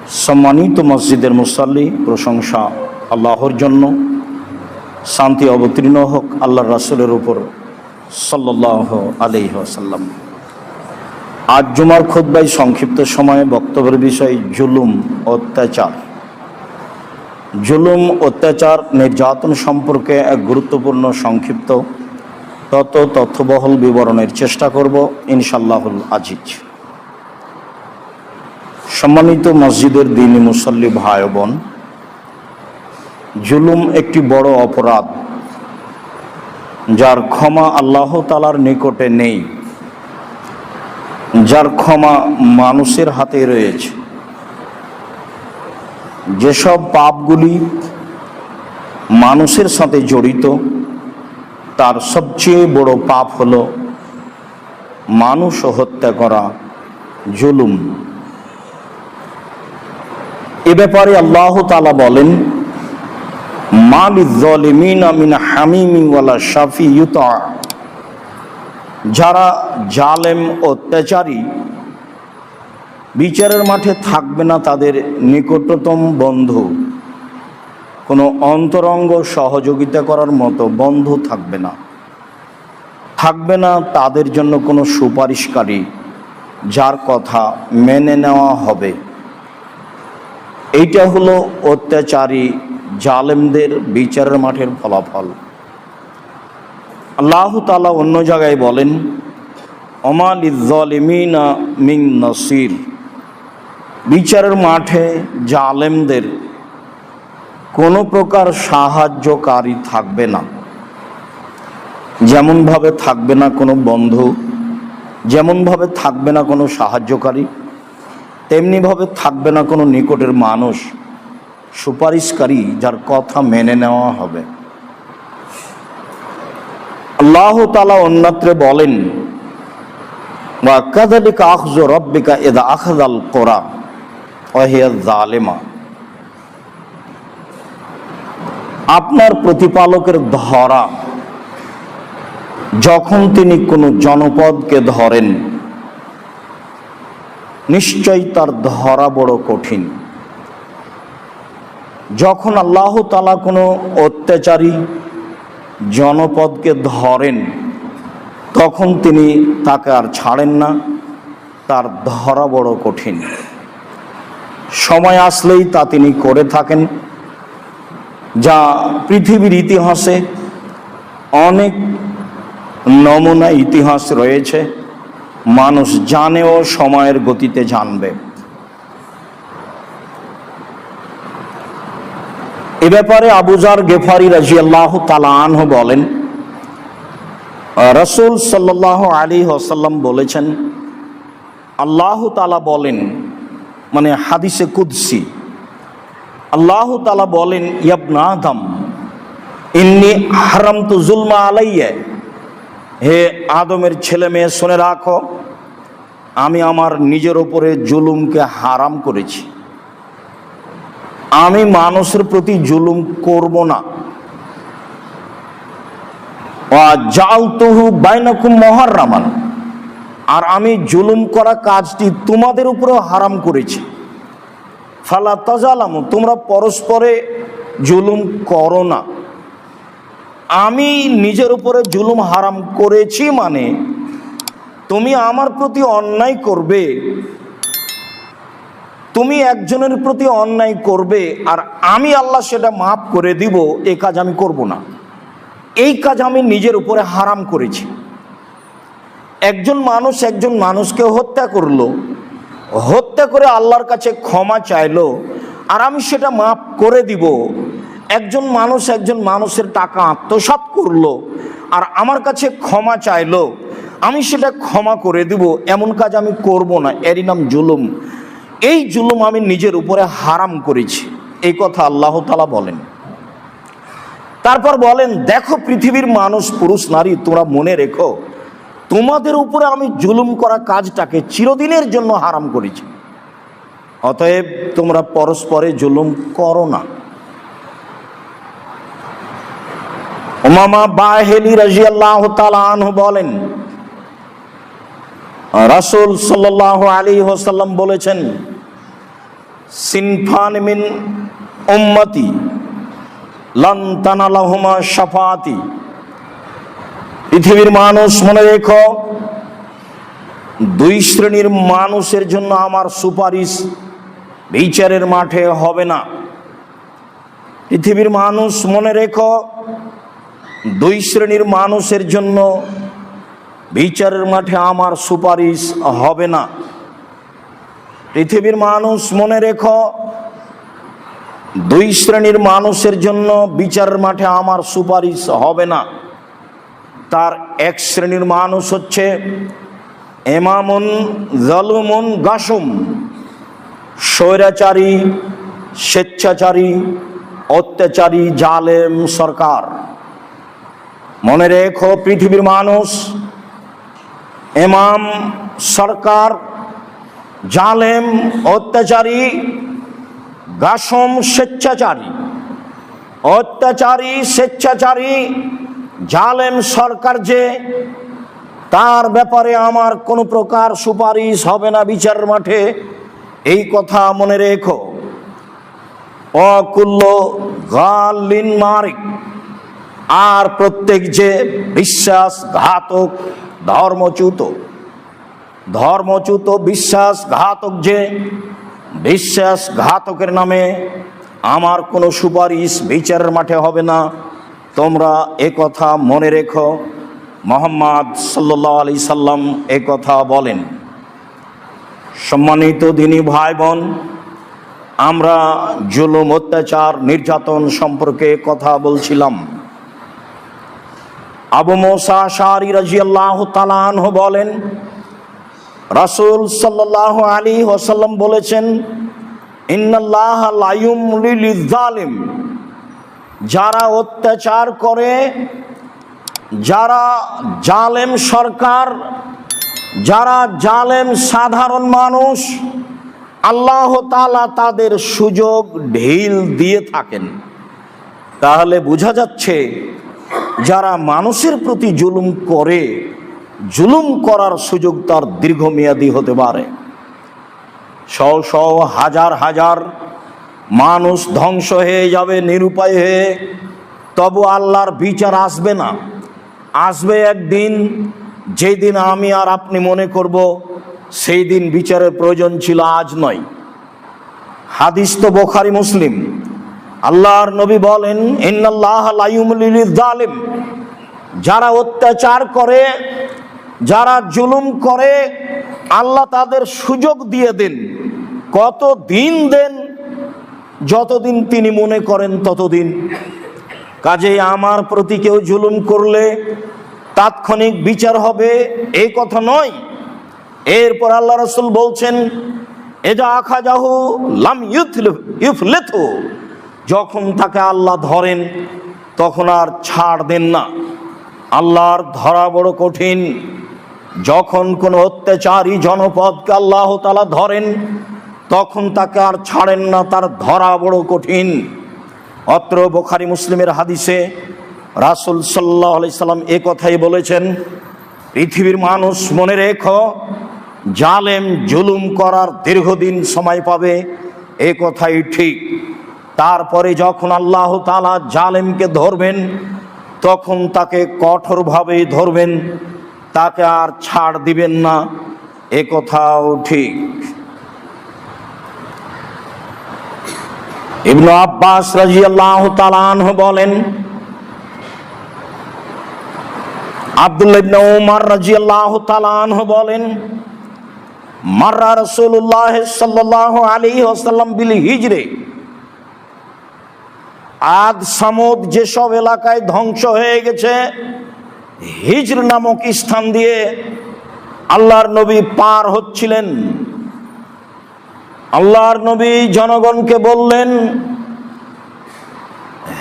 সম্মানিত মসজিদের মুসাল্লি, প্রশংসা আল্লাহর জন্য, শান্তি অবতীর্ণ হোক আল্লাহর রাসূলের উপর সাল্লাল্লাহু আলাইহি ওয়াসাল্লাম। আজ জুমার খুতবায় সংক্ষিপ্ত সময়ে বক্তব্যের বিষয় জুলুম, অত্যাচার। জুলুম, অত্যাচার, নির্যাতন সম্পর্কে এক গুরুত্বপূর্ণ সংক্ষিপ্ত তথ্যবহল বিবরণের চেষ্টা করব ইনশাআল্লাহুল আজিজ। সম্মানিত মসজিদের দ্বীনী মুসল্লি ভাই বোন, জুলুম একটি বড় অপরাধ যার ক্ষমা আল্লাহ তাআলার নিকটে নেই, যার ক্ষমা মানুষের হাতে রয়েছে। যেসব পাপগুলি মানুষের সাথে জড়িত তার সবচেয়ে বড় পাপ হলো মানুষ হত্যা করা, জুলুম। এ ব্যাপারে আল্লাহ তাআলা বলেন, মা লিয-যালিমিনা মিন হামিমিন ওয়ালা শাফি ইউতা। যারা জালেম, অত্যাচারী, বিচারের মাঠে থাকবে না তাদের নিকটতম বন্ধু, কোনো অন্তরঙ্গ সহযোগিতা করার মতো বন্ধু থাকবে না। থাকবে না তাদের জন্য কোনো সুপারিশকারী যার কথা মেনে নেওয়া হবে। এইটা হলো অত্যাচারী জালেমদের বিচারের মাঠের ফলাফল। আল্লাহ তাআলা অন্য জায়গায় বলেন, ওমা লিয-যালিমিনা মিন নাসির। বিচারের মাঠে জালেমদের কোনো প্রকার সাহায্যকারী থাকবে না। যেমনভাবে থাকবে না কোনো বন্ধু, যেমনভাবে থাকবে না কোনো সাহায্যকারী, তেমনিভাবে থাকবে না কোনো নিকটের মানুষ, সুপারিশকারী যার কথা মেনে নেওয়া হবে। আল্লাহ তাআলা অন্যত্রে বলেন, ওয়া কাযালিকা আখযু রাব্বিকা ইযা আখাযাল কুরা ওয়া হিয়া যালিমা। আপনার প্রতিপালকের ধরা যখন তিনি কোনো জনপদকে ধরেন, নিশ্চয়ই তার ধরা বড় কঠিন। যখন আল্লাহ তাআলা কোনো অত্যাচারী জনপদকে ধরেন তখন তিনি তাকে আর ছাড়েন না, তার ধরা বড় কঠিন। সময় আসলেই তা তিনি করে থাকেন, যা পৃথিবীর ইতিহাসে অনেক নমুনা ইতিহাস রয়েছে, মানুষ জানেও সময়ের গতিতে জানবে। এ ব্যাপারে আবু যার গেফারি রাদিয়াল্লাহু তাআলা আনহু বলেন, রাসূল সাল্লাল্লাহু আলাইহি ওয়াসাল্লাম বলেছেন, আল্লাহ তাআলা বলেন, মানে হাদিসে কুদসি, আল্লাহ তাআলা বলেন, ইয়া আদম ইন্নী হারামতু যুলমা আলাইয়া। হে আদমের ছেলে মেয়ে, শুনে রাখো, আমি আমার নিজের উপরে জুলুমকে হারাম করেছি। আমি মানুষের প্রতি জুলুম করব না। ওয়া জাআলতুহু বাইনাকুম মুহাররামান। আর আমি জুলুম করা কাজটি তোমাদের উপরেও হারাম করেছি। ফালা তাজালামু, তোমরা পরস্পরে জুলুম করো না। আমি নিজের উপরে জুলুম হারাম করেছি মানে তুমি আমার প্রতি অন্যায় করবে, তুমি একজনের প্রতি অন্যায় করবে আর আমি আল্লাহ সেটা মাফ করে দিব, এই কাজ আমি করব না। এই কাজ আমি নিজের উপরে হারাম করেছি। একজন মানুষকে হত্যা করলো, হত্যা করে আল্লাহর কাছে ক্ষমা চাইলো আর আমি সেটা মাফ করে দিব। একজন মানুষের টাকা আত্মসাৎ করলো আর আমার কাছে ক্ষমা চাইলো, আমি সেটা ক্ষমা করে দিব, এমন কাজ আমি করব না। এরই নাম জুলুম। এই জুলুম আমি নিজের উপরে হারাম করেছি, এই কথা আল্লাহ তাআলা বলেন। তারপর বলেন, দেখো পৃথিবীর মানুষ, পুরুষ নারী, তোমরা মনে রেখো, তোমাদের উপরে আমি জুলুম করা কাজটাকে চিরদিনের জন্য হারাম করেছি। অতএব তোমরা পরস্পরে জুলুম করো না। উমামা বাহিলি রাদিয়াল্লাহু তাআলা আনহু বলেন, রাসূল সাল্লাল্লাহু আলাইহি ওয়াসাল্লাম বলেছেন, সিনফান মিন উম্মতি লান তানালাহুমা শাফাআতি। পৃথিবীর মানুষ মনে রেখো, দুই শ্রেণীর মানুষের জন্য আমার সুপারিশ বিচারের মাঠে হবে না। পৃথিবীর মানুষ মনে রেখো, দুই শ্রেণীর মানুষের জন্য বিচারের মাঠে আমার সুপারিশ হবে না। পৃথিবীর মানুষ মনে রেখো, দুই শ্রেণীর মানুষের জন্য বিচারের মাঠে আমার সুপারিশ হবে না। তার এক শ্রেণীর মানুষ হচ্ছে ইমামুন জালুমুন গাসুম, স্বৈরাচারী, স্বেচ্ছাচারী, অত্যাচারী, জালেম সরকার। মনে রেখো পৃথিবীর মানুষ, ইমাম, সরকার, জালেম, অত্যাচারী, গাসম, স্বেচ্ছাচারী, অত্যাচারী, স্বেচ্ছাচারী, জালেম সরকার যে, তার ব্যাপারে আমার কোনো প্রকার সুপারিশ হবে না বিচারের মাঠে, এই কথা মনে রেখো। অকুল্ল গালিন মারিক, আর প্রত্যেক যে বিশ্বাসঘাতক, ধর্মচ্যুত বিশ্বাসঘাতক যে, বিশ্বাসঘাতকের নামে আমার কোনো সুপারিশ বিচারের মাঠে হবে না। তোমরা এ কথা মনে রেখো। মুহাম্মদ সাল্লাল্লাহু আলাইহি সাল্লাম এ কথা বলেন। সম্মানিত দ্বীনী ভাই বোন, আমরা জুলুম, অত্যাচার, নির্যাতন সম্পর্কে কথা বলছিলাম। আবু মুসা আশআরী রাদিয়াল্লাহু তাআলা আনহু বলেন, রাসূল সাল্লাল্লাহু আলাইহি ওয়াসাল্লাম বলেছেন, ইন্নাল্লাহা লা ইউমলি লিয-যালিম, যারা অত্যাচার করে, যারা জালেম সরকার, যারা জালেম সাধারণ মানুষ, আল্লাহ তাআলা তাদের সুযোগ ঢিল দিয়ে থাকেন। তাহলে বোঝা যাচ্ছে, যারা মানুষের প্রতি জুলুম করে, জুলুম করার সুযোগ তার দীর্ঘমেয়াদী হতে পারে। শও শও, হাজার হাজার মানুষ ধ্বংস হয়ে যাবে নিরুপায় হয়ে, তবু আল্লাহর বিচার আসবে না। আসবে একদিন, যেই দিন আমি আর আপনি মনে করব সেই দিন বিচারের প্রয়োজন ছিল, আজ নয়। হাদিস তো বুখারী, মুসলিম। আল্লাহর নবী বলেন, ইন্নাল্লাহা লা ইউমলি লিয-যালিম, যারা অত্যাচার করে, যারা জুলুম করে, আল্লাহ তাদের সুযোগ দিয়ে দেন। কত দিন দেন? যতদিন তিনি মনে করেন ততদিন। কাজেই আমার প্রতি কেউ জুলুম করলে তাৎক্ষণিক বিচার হবে, এই কথা নয়। এরপর আল্লাহ রাসূল বলছেন, এজা আখাযাহু লাম ইউফলিতহু, যখন তাকে আল্লাহ ধরেন তখন আর ছাড় দেন না। আল্লাহর ধরা বড় কঠিন। যখন কোনো অত্যাচারী জনপদকে আল্লাহ তাআলা ধরেন তখন তাকে আর ছাড়েন না, তার ধরা বড় কঠিন। অত্র বুখারী, মুসলিমের হাদিসে রাসূল সাল্লাল্লাহু আলাইহি সাল্লাম এ কথাই বলেছেন, পৃথিবীর মানুষ মনে রেখো, জালেম জুলুম করার দীর্ঘদিন সময় পাবে, এ কথাই ঠিক। তারপরে যখন আল্লাহ তাআলা জালেমকে ধরবেন তখন তাকে কঠোরভাবে ধরবেন, তাকে আর ছাড় দিবেন না, এ কথাও ঠিক। ইবনে আব্বাস রাদিয়াল্লাহু তাআলা আনহু বলেন, আব্দুল্লাহ ইবনে উমর রাদিয়াল্লাহু তাআলা আনহু বলেন, মাররা রাসূলুল্লাহ সাল্লাল্লাহু আলাইহি ওয়াসাল্লাম বিল হিজরে, আদ সামুদ যেসব এলাকায় ধ্বংস হয়ে গেছে, হিজর নামক স্থান দিয়ে আল্লাহর নবী পার হচ্ছিলেন। আল্লাহর নবী জনগণকে বললেন,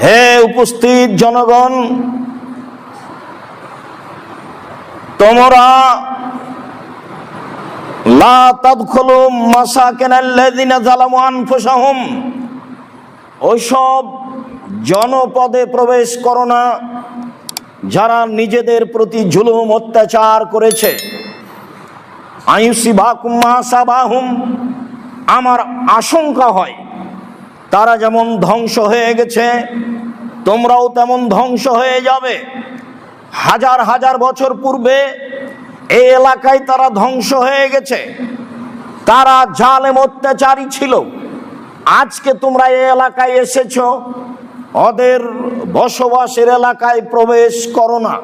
হে উপস্থিত জনগণ, তোমরা লা তাদখুলু মাসাকিনাল্লাযিনা যালামু আনফুসাহুম, ওইসব জনপদে প্রবেশ করো না যারা নিজেদের প্রতি জুলুম অত্যাচার করেছে। আইয়ুসিবাকুম মা সাবাহুম, আমার আশঙ্কা হয় তারা যেমন ধ্বংস হয়ে গেছে তোমরাও তেমন ধ্বংস হয়ে যাবে। হাজার হাজার বছর পূর্বে এই এলাকায় তারা ধ্বংস হয়ে গেছে, তারা জালেম অত্যাচারী ছিল। আজকে তোমরা এই এলাকায় এসেছো, ওদের বসবাসের এলাকায় প্রবেশ করো না।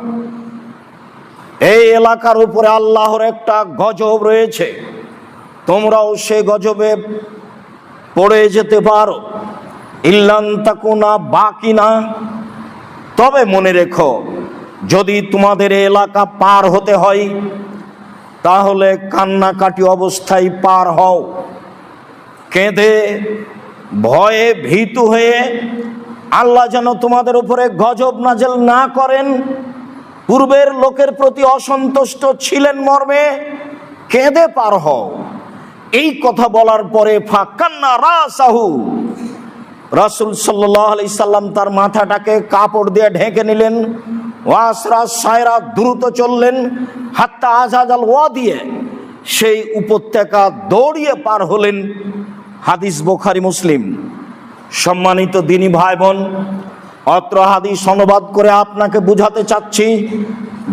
এই এলাকার উপরে আল্লাহর একটা গজব রয়েছে, তোমরাও সে গজবে পড়ে যেতে পারো। ইল্লান তাকুনা বাকিনা, তবে মনে রেখো যদি তোমাদের এলাকা পার হতে হয় তাহলে কান্নাকাটি অবস্থায় পার হও, কেঁদে ভয়ে ভীতু হয়ে। আল্লাহ যেন তোমাদের উপরে গজব নাজেল না করেন। পূর্বের লোকের প্রতি অসন্তুষ্ট ছিলেন মর্মে কেঁদে পার হও। এই কথা বলার পরে ফাকান্না রাসাহু, রাসূল সাল্লাল্লাহু আলাইহি সাল্লাম তার মাথাটাকে কাপড় দিয়ে ঢেকে নিলেন। ওয়াসরা সায়রা দ্রুত চললেন, হাত্তা আজাজাল ওয়াদিয়ে, সেই উপত্যকা দৌড়িয়ে পার হলেন। হাদিস বুখারী মুসলিম। সম্মানিত দিনী ভাই বোন, অত্র হাদিস অনুবাদ করে আপনাকে বুঝাতে চাচ্ছি,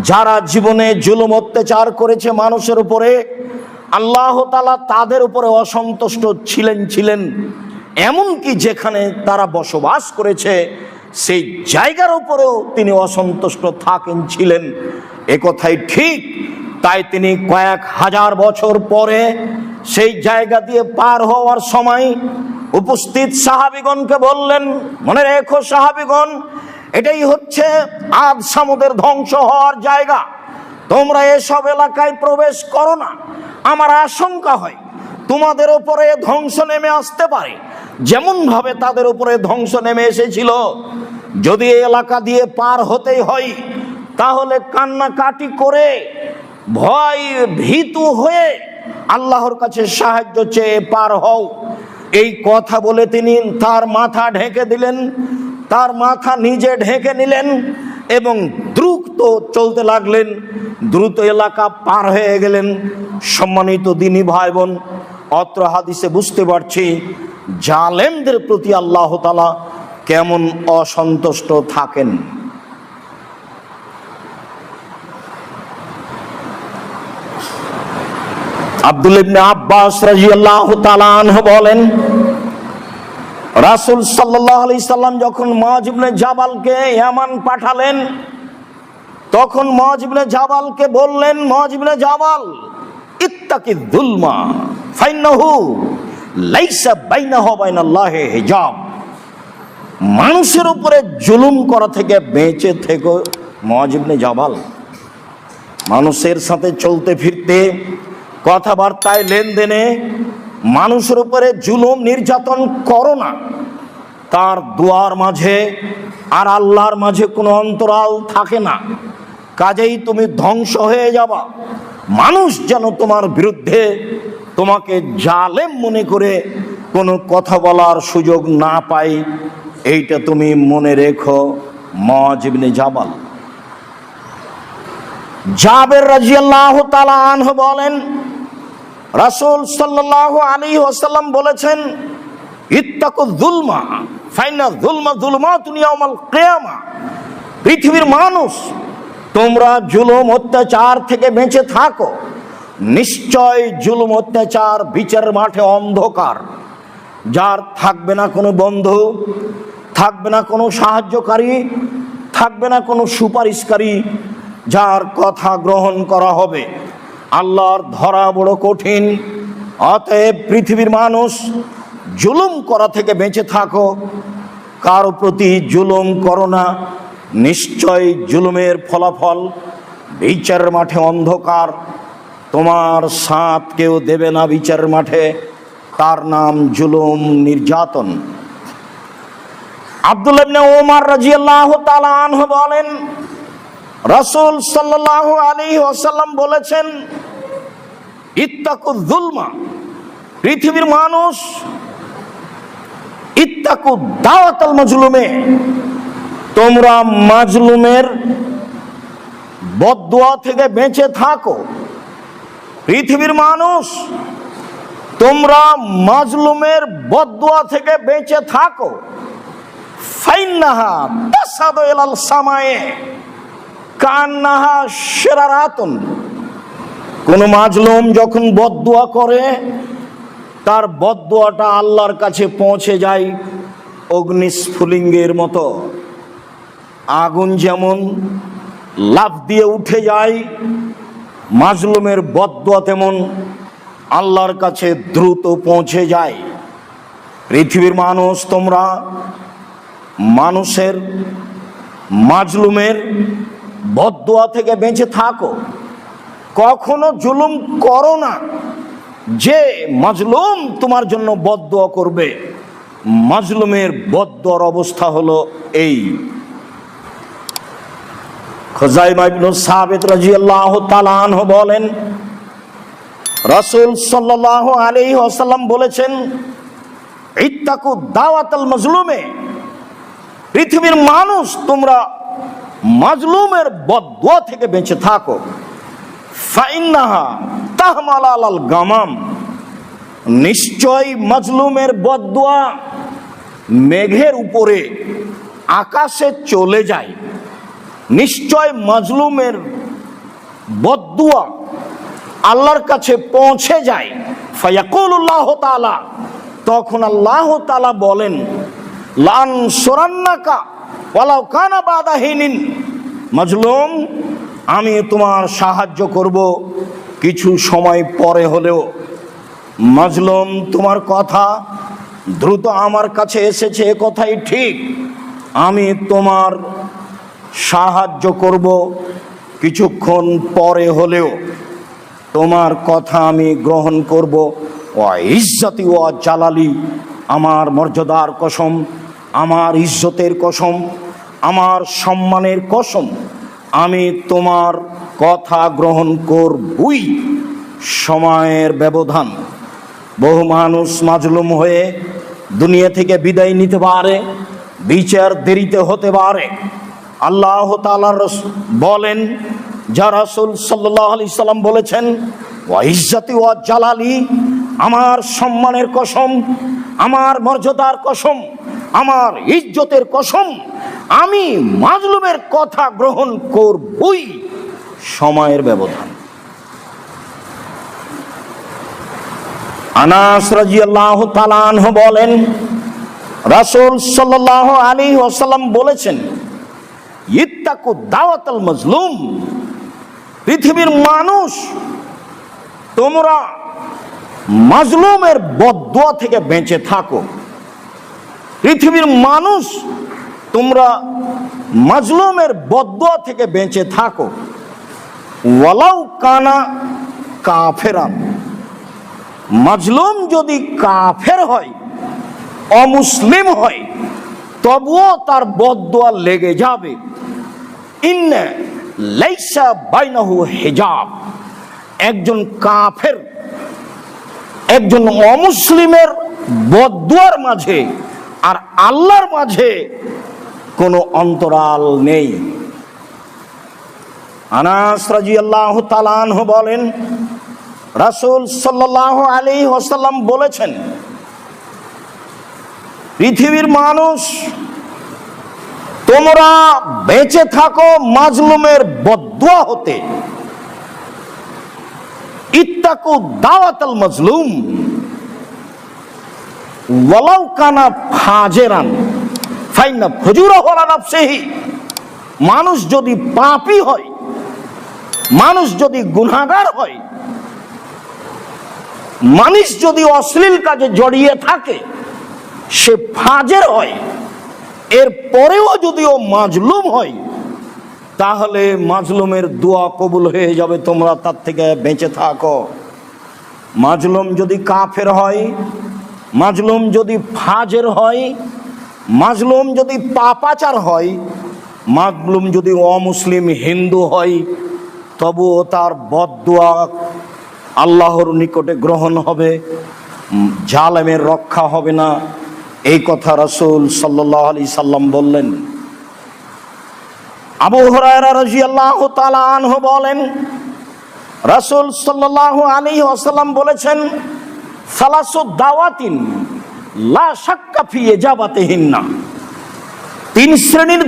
যারা জীবনে জুলুম অত্যাচার করেছে মানুষের উপরে, আল্লাহ তাআলা তাদের উপরে অসন্তুষ্ট ছিলেন। এমনকি যেখানে তারা বসবাস করেছে সেই জায়গার উপরেও তিনি অসন্তুষ্ট ছিলেন। এ কথাই ঠিক। তাই তিনি কয়েক হাজার বছর পরে সেই জায়গা দিয়ে পার হওয়ার সময় উপস্থিত সাহাবীগণকে বললেন, মনে রেখো সাহাবীগণ, এটাই হচ্ছে আদ সামুদের ধ্বংস হওয়ার জায়গা, তোমরা এসব এলাকায় প্রবেশ করো না। আমার আশঙ্কা হয় তোমাদের উপরে ধ্বংস নেমে আসতে পারে, যেমন ভাবে তাদের উপরে ধ্বংস নেমে এসেছিল। যদি এই এলাকা দিয়ে পার হতেই হয় তাহলে কান্নাকাটি করে ভয় ভীতু হয়ে আল্লাহর কাছে সাহায্য চেয়ে পার হও। এই কথা বলে তিনি তার মাথা ঢেকে দিলেন, তার মাথা নিজে ঢেকে নিলেন এবং দ্রুত চলতে লাগলেন, দ্রুত এলাকা পার হয়ে গেলেন। সম্মানিত দিনী ভাই বোন, অত্র হাদিসে বুঝতে পারছি জালেমদের প্রতি আল্লাহ তাআলা কেমন অসন্তুষ্ট থাকেন। আব্দুল্লাহ ইবনে আব্বাস রাদিয়াল্লাহু তাআলা আনহু বলেন, রাসূল সাল্লাল্লাহু আলাইহি সাল্লাম যখন মুআয ইবনে জাবালকে ইয়ামান পাঠালেন, তখন মুআয ইবনে জাবালকে বললেন, মুআয ইবনে জাবাল, ইত্তাকি যুলমা ফাইন্নাহু লাইসা বাইনাহু ওয়া বাইনাল্লাহি হিজাব। মানুষের উপরে জুলুম করা থেকে বেঁচে থেকো মুআয ইবনে জাবাল। মানুষের সাথে চলতে ফিরতে, কথাবার্তায়, লেনদেনে মানুষের উপরে জুলুম নির্যাতন করো না। তার দুয়ার মাঝে আর আল্লাহর মাঝে কোনো অন্তরাল থাকে না, কাজেই তুমি ধ্বংস হয়ে যাবা। মানুষ যেন তোমার বিরুদ্ধে তোমাকে জালেম মনে করে কোনো কথা বলার সুযোগ না পায়, এইটা তুমি মনে রেখো। মুআয ইবনে জাবাল। জাবের রাদিয়াল্লাহু তাআলা আনহু বলেন, রাসূল সাল্লাল্লাহু আলাইহি ওয়াসাল্লাম বলেছেন, ইত্তাকু যুলমা ফাইনা যুলমা যুলমাতুন ইয়াউমাল কিয়ামা। পৃথিবীর মানুষ, তোমরা জুলুম অত্যাচার থেকে বেঁচে থাকো। নিশ্চয় জুলুম অত্যাচার বিচারের মাঠে অন্ধকার। যার থাকবে না কোনো বন্ধু, থাকবে না কোনো সাহায্যকারী, থাকবে না কোনো সুপারিশকারী, যার কথা গ্রহণ করা হবে। আল্লাহর ধরা বড় কঠিন। অতএব পৃথিবীর মানুষ, জুলুম করা থেকে বেঁচে থাকো, কারো প্রতি জুলুম করো না। নিশ্চয় জুলুমের ফলাফল বিচারের মাঠে অন্ধকার। তোমার সাথ কেউ দেবে না বিচারের মাঠে, তার নাম জুলুম, নির্যাতন। আব্দুল্লাহ ইবনে ওমর রাদিয়াল্লাহু তাআলা আনহু বলেন, রাসূল সাল্লাল্লাহু আলাইহি ওয়াসাল্লাম বলেছেন, ইত্তাকু যুলমা, পৃথিবীর মানুষ, ইত্তাকু দাওয়াতাল মাজলুমে, তোমরা মাজলুমের বদদুয়া থেকে বেঁচে থাকো। পৃথিবীর মানুষ, তোমরা মাজলুমের বদদুয়া থেকে বেঁচে থাকো। ফাইন্নাহা তাসাদু ইলাল সামায়ে কান্নাহা শিরারাতুন। কোন মাজলুম যখন বদদুয়া করে তার বদদুয়াটা আল্লাহর কাছে পৌঁছে যায় অগ্নিস্ফুলিঙ্গের মতো। আগুন যেমন লাফ দিয়ে উঠে যায়, মাজলুমের বদদুয়া তেমন আল্লাহর কাছে দ্রুত পৌঁছে যায়। পৃথিবীর মানুষ, তোমরা মানুষের মাজলুমের বদদুয়া থেকে বেঁচে থাকো। কখনো জুলুম করো না যে মাজলুম তোমার জন্য বদদুয়া করবে। মাজলুমের বদদুয়ার অবস্থা হলো এই। খুজাইমা ইবনে সাবিত রাদিয়াল্লাহু তাআলা আনহু বলেন, রাসূল সাল্লাল্লাহু আলাইহি ওয়াসাল্লাম বলেছেন, ইত্তাকু দাওয়াতাল মাজলুমে। পৃথিবীর মানুষ, তোমরা মাজলুমের বদদুয়া থেকে বেঁচে থাকো। ফাইন্নাহা তাহমাল আলাল গামাম। নিশ্চয় মাজলুমের বদদুয়া মেঘের উপরে আকাশে চলে যায়। নিশ্চয় মাজলুমের বদদুয়া আল্লাহর কাছে পৌঁছে যায়। ফায়াকুলুল্লাহু তাআলা, তখন আল্লাহ তাআলা বলেন, লানসুরান্নাকা ওয়ালাউ কানা বাদা হিনিন। মাজলুম, আমি তোমার সাহায্য করব কিছু সময় পরে হলেও। মাজলুম, তোমার কথা দ্রুত আমার কাছে এসেছে, এ কথাই ঠিক। আমি তোমার সাহায্য করব কিছুক্ষণ পরে হলেও। তোমার কথা আমি গ্রহণ করব। ও ইজ্জতি ও জালালি, আমার মর্যাদার কসম, আমার ইজ্জতের কসম, আমার সম্মানের কসম, আমি তোমার কথা গ্রহণ করবই। সময়ের ব্যবধান। বহু মানুষ মাজলুম হয়ে দুনিয়া থেকে বিদায় নিতে পারে, বিচার দেরিতে হতে পারে। আল্লাহ তাআলা বলেন, যা রাসূল সাল্লাল্লাহু আলাইহি সাল্লাম বলেছেন, ওয়া ইজ্জতি ওয়া জালালি, আমার সম্মানের কসম, আমার মর্যাদার কসম, আমার ইজ্জতের কসম, আমি মাজলুমের কথা গ্রহণ করবই। সময়ের ব্যবধান। আনাস রাদিয়াল্লাহু তাআলা আনহু বলেন, রাসূল সাল্লাল্লাহু আলাইহি ওয়াসাল্লাম বলেছেন, ইত্তাকু দাওয়াতাল মাজলুম। পৃথিবীর মানুষ, তোমরা মাজলুমের বদদুয়া থেকে বেঁচে থাকো। পৃথিবীর মানুষ, তোমরা মাজলুমের বদদুয়া থেকে বেঁচে থাকো। ওয়ালাউ কানা কাফেরান। মাজলুম যদি কাফের হয়, অমুসলিম হয়, তবুও তার বদদুয়া লেগে যাবে। ইন্না লাইসা বাইনাহু হিজাব। একজন কাফের, একজন অমুসলিমের বদদুয়ার মাঝে আর আল্লাহর মাঝে কোনো অন্তরাল নেই। আনাস রাদিয়াল্লাহু তাআলা আনহু বলেন, রাসূল সাল্লাল্লাহু আলাইহি ওয়াসাল্লাম বলেছেন, পৃথিবীর মানুষ, তোমরা বেঁচে থাকো মাজলুমের বদদুয়া হতে। ইত্তাকু দাওয়াতাল মাজলুম ওয়ালাউ কানা ফাজেরান ফাইন্না ফুজুরাহু আলা নাফসিহি। মানুষ যদি পাপী হয়, মানুষ যদি গুনাহগার হয়, মানুষ যদি অশ্লীল কাজে জড়িয়ে থাকে, সে ফাজের হয়, এর পরেও যদি ও মাজলুম হয়, তাহলে মাজলুমের দোয়া কবুল হয়ে যাবে। তোমরা তার থেকে বেঁচে থাকো। মাজলুম যদি কাফের হয়, মাজলুম যদি ফাজের হয়, মাজলুম যদি পাপাচার হয়, মাজলুম যদি অমুসলিম হিন্দু হয়, তবুও তার বদদুয়া আল্লাহর নিকটে গ্রহণ হবে, জালেমের রক্ষা হবে না। এই কথা রাসূল সাল্লাল্লাহু আলাইহি সাল্লাম বললেন। আবু হুরায়রা রাদিয়াল্লাহু তাআলা আনহু বলেন, রাসূল সাল্লাল্লাহু আলাইহি ওয়াসাল্লাম বলেছেন, সালাসু দাওয়াতিন লা শাক্কা ফি ইজাবাতিহিন্না, 3 শ্রেণীর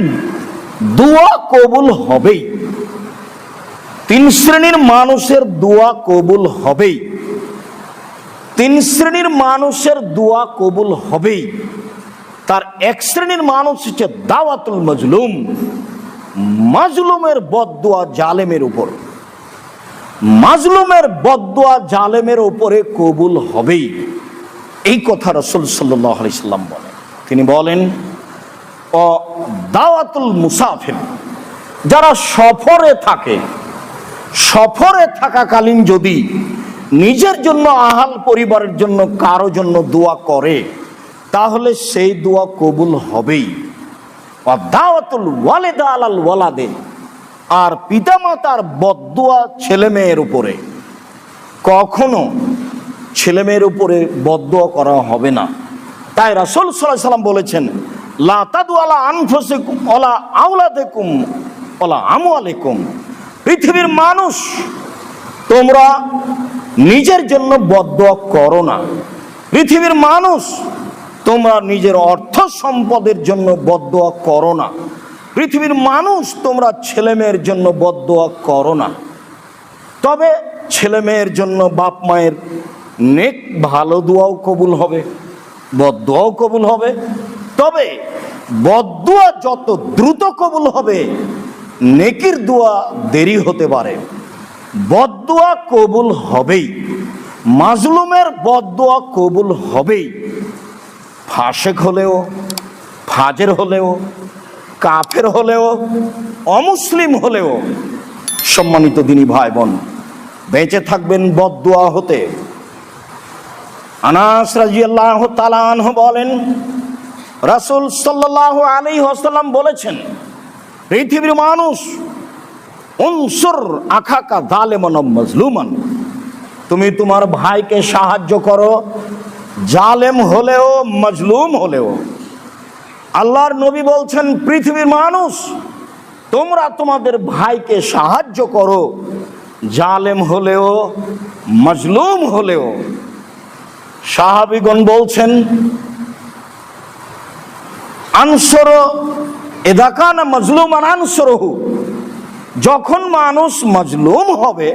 দোয়া কবুল হবেই। 3 শ্রেণীর মানুষের দোয়া কবুল হবেই। 3 শ্রেণীর মানুষের দোয়া কবুল হবেই। তার এক শ্রেণীর মানুষ হচ্ছে দাওয়াতুল মাজলুম, মাজলুমের বদদোয়া জালেমের উপর। মাজলুমের বদদোয়া জালেমের উপরে কবুল হবেই, এই কথা রাসূল সাল্লাল্লাহু আলাইহি সাল্লাম বলেন। তিনি বলেন, ও দাওয়াতুল মুসাফির, যারা সফরে থাকে, সফরে থাকাকালীন যদি নিজের জন্য, আহাল পরিবারের জন্য, কারো জন্য দোয়া করে, তাহলে সেই দোয়া কবুল হবেই। দাওয়াতুল ওয়ালিদা আলাল ওয়ালাদে, আর পিতামাতার বদদোয়া ছেলে মেয়ের উপরে, কখনো ছেলে মেয়ের উপরে বদদোয়া করা হবে না। তাই রাসূল সাল্লাল্লাহু আলাইহি সাল্লাম বলেছেন, লা তাদু আলা আনফুসিকুম ওয়ালা আওলাদিকুম ওয়ালা আমওয়ালিকুম, পৃথিবীর মানুষ তোমরা নিজের জন্য বদদোয়া করো না। পৃথিবীর মানুষ তোমরা নিজের অর্থ সম্পদের জন্য বদদোয়া করো না। পৃথিবীর মানুষ তোমরা ছেলে মেয়ের জন্য বদদোয়া করো না। তবে ছেলে মেয়ের জন্য বাপ মায়ের নেক ভালো দোয়াও কবুল হবে, বদদোয়াও কবুল হবে। তবে বদদোয়া যত দ্রুত কবুল হবে, নেকির দোয়া দেরি হতে পারে। বদদোয়া কবুল হবেই, মাজলুমের বদদোয়া কবুল হবেই। ফাসেক হলেও, ফাজের হলেও, কাফের হলেও, অমুসলিম হলেও, সম্মানিত দিনী ভাই বোন, বেঁচে থাকবেন বদদোয়া হতে। আনাস রাদিয়াল্লাহু তাআলা আনহু বলেন, রাসূল সাল্লাল্লাহু আলাইহি ওয়াসাল্লাম বলেছেন, পৃথিবীর মানুষ উনসুর আখাকা যালিমান ওয়া মাজলুমান, তুমি তোমার ভাইকে সাহায্য করো, জালেম হলেও মাজলুম হলেও। আল্লাহর নবী বলছেন, পৃথিবীর মানুষ তোমরা তোমাদের ভাইকে সাহায্য করো, জালেম হলেও মাজলুম হলেও। সাহাবীগণ বলছেন, আনসর ইযা কানা মাজলুমান আনসরহু, যখন মানুষ মাজলুম হবে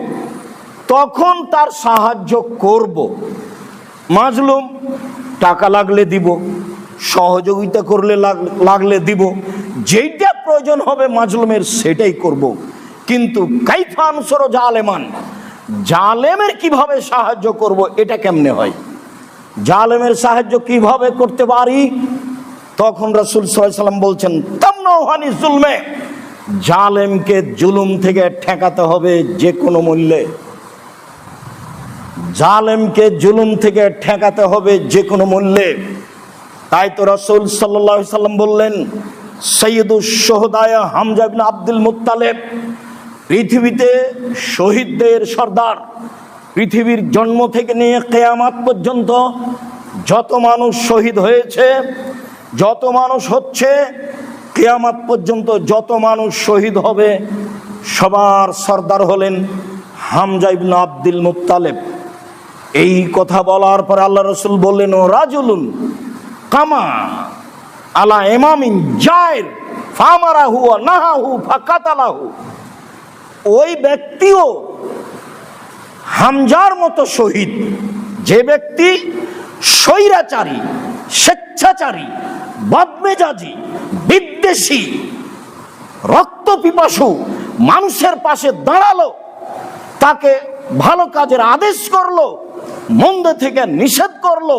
তখন তার সাহায্য করব। মাজলুম টাকা লাগলে দিব, সহযোগিতা করলে লাগলে দিব, যেইটা প্রয়োজন হবে মাজলুমের সেটাই করব। কিন্তু কাইফা আনসর জালেমান, জালেমের কিভাবে সাহায্য করব, এটা কেমনে হয়? জালেমের সাহায্য কিভাবে করতে পারি? তখন রাসূল সাল্লাল্লাহু আলাইহি ওয়াসাল্লাম বলছেন, তামনাউহানি জুলমে, জালেমকে জুলুম থেকে ঠেকাতে হবে যে কোনো মূল্যে। জালেমকে জুলুম থেকে ঠেকাতে হবে যে কোনো মূল্যে। তাই তো রাসূল সাল্লাল্লাহু আলাইহি ওয়াসাল্লাম বললেন, সাইয়্যিদুশ শুহাদা হামজা ইবনে আব্দুল মুত্তালিব, পৃথিবীতে শহীদদের সর্দার। পৃথিবীর জন্ম থেকে নিয়ে কিয়ামত পর্যন্ত যত মানুষ শহীদ হয়েছে, যত মানুষ হচ্ছে, কিয়ামত পর্যন্ত যত মানুষ শহীদ হবে, সবার সর্দার হলেন হামজা ইবনে আব্দুল মুত্তালিব। এই কথা বলার পর আল্লাহ রাসূল বললেন, ও রাজুলুন কামা আলা ইমামিন জায়ের ফামারাহু ওয়া নাহাহু ফাকাতালাহু, ওই ব্যক্তিও হামজার মতো শহীদ, যে ব্যক্তি স্বৈরাচারী, স্বেচ্ছাচারী, বদমেজাজি, বিদ্বেষী, রক্তপিপাসু মানুষের পাশে দাঁড়ালো, তাকে ভালো কাজের আদেশ করলো, মন্দ থেকে নিষেধ করলো,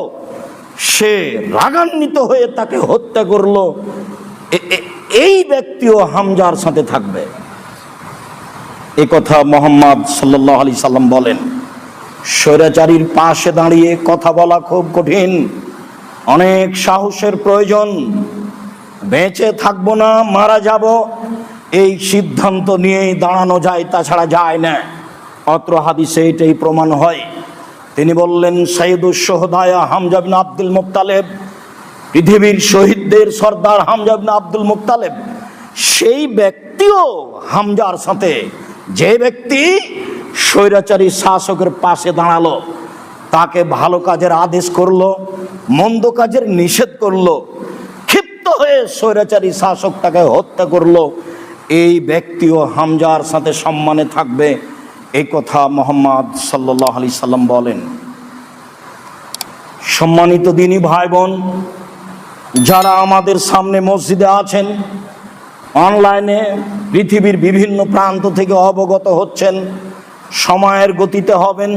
সে রাগান্বিত হয়ে তাকে হত্যা করলো, এই ব্যক্তিও হামজার সাথে থাকবে। এ কথা মুহাম্মদ সাল্লাল্লাহু আলাইহি সাল্লাম বলেন। স্বৈরাচারীর পাশে দাঁড়িয়ে কথা বলা খুব কঠিন, অনেক সাহসের প্রয়োজন। বেঁচে থাকবো না মারা যাব, এই সিদ্ধান্ত নিয়েই দাঁড়ানো যায়, তাছাড়া যায় না। অত্র হাদিসে এটাই প্রমাণ হয়। তিনি বললেন, সাইয়্যিদুশ শুহাদা হামজা ইবনে আব্দুল মুত্তালিব, পৃথিবীর শহীদদের সর্দার হামজা ইবনে আব্দুল মুত্তালিব, সেই ব্যক্তিও হামজার সাথে, যে ব্যক্তি স্বৈরাচারী শাসকের পাশে দাঁড়ালো, তাকে ভালো কাজের আদেশ করলো, মন্দ কাজের নিষেধ করলো, ক্ষিপ্ত হয়ে স্বৈরাচারী শাসকটাকে হত্যা করলো, এই ব্যক্তিও হামজার সাথে সম্মানে থাকবে, এই কথা মুহাম্মদ সাল্লাল্লাহু আলাইহি সাল্লাম বলেন। সম্মানিত দিনী ভাই বোন, যারা আমাদের সামনে মসজিদে আছেন, অনলাইনে পৃথিবীর বিভিন্ন প্রান্ত থেকে অবগত হচ্ছেন, সময়ের গতিতে হবেন,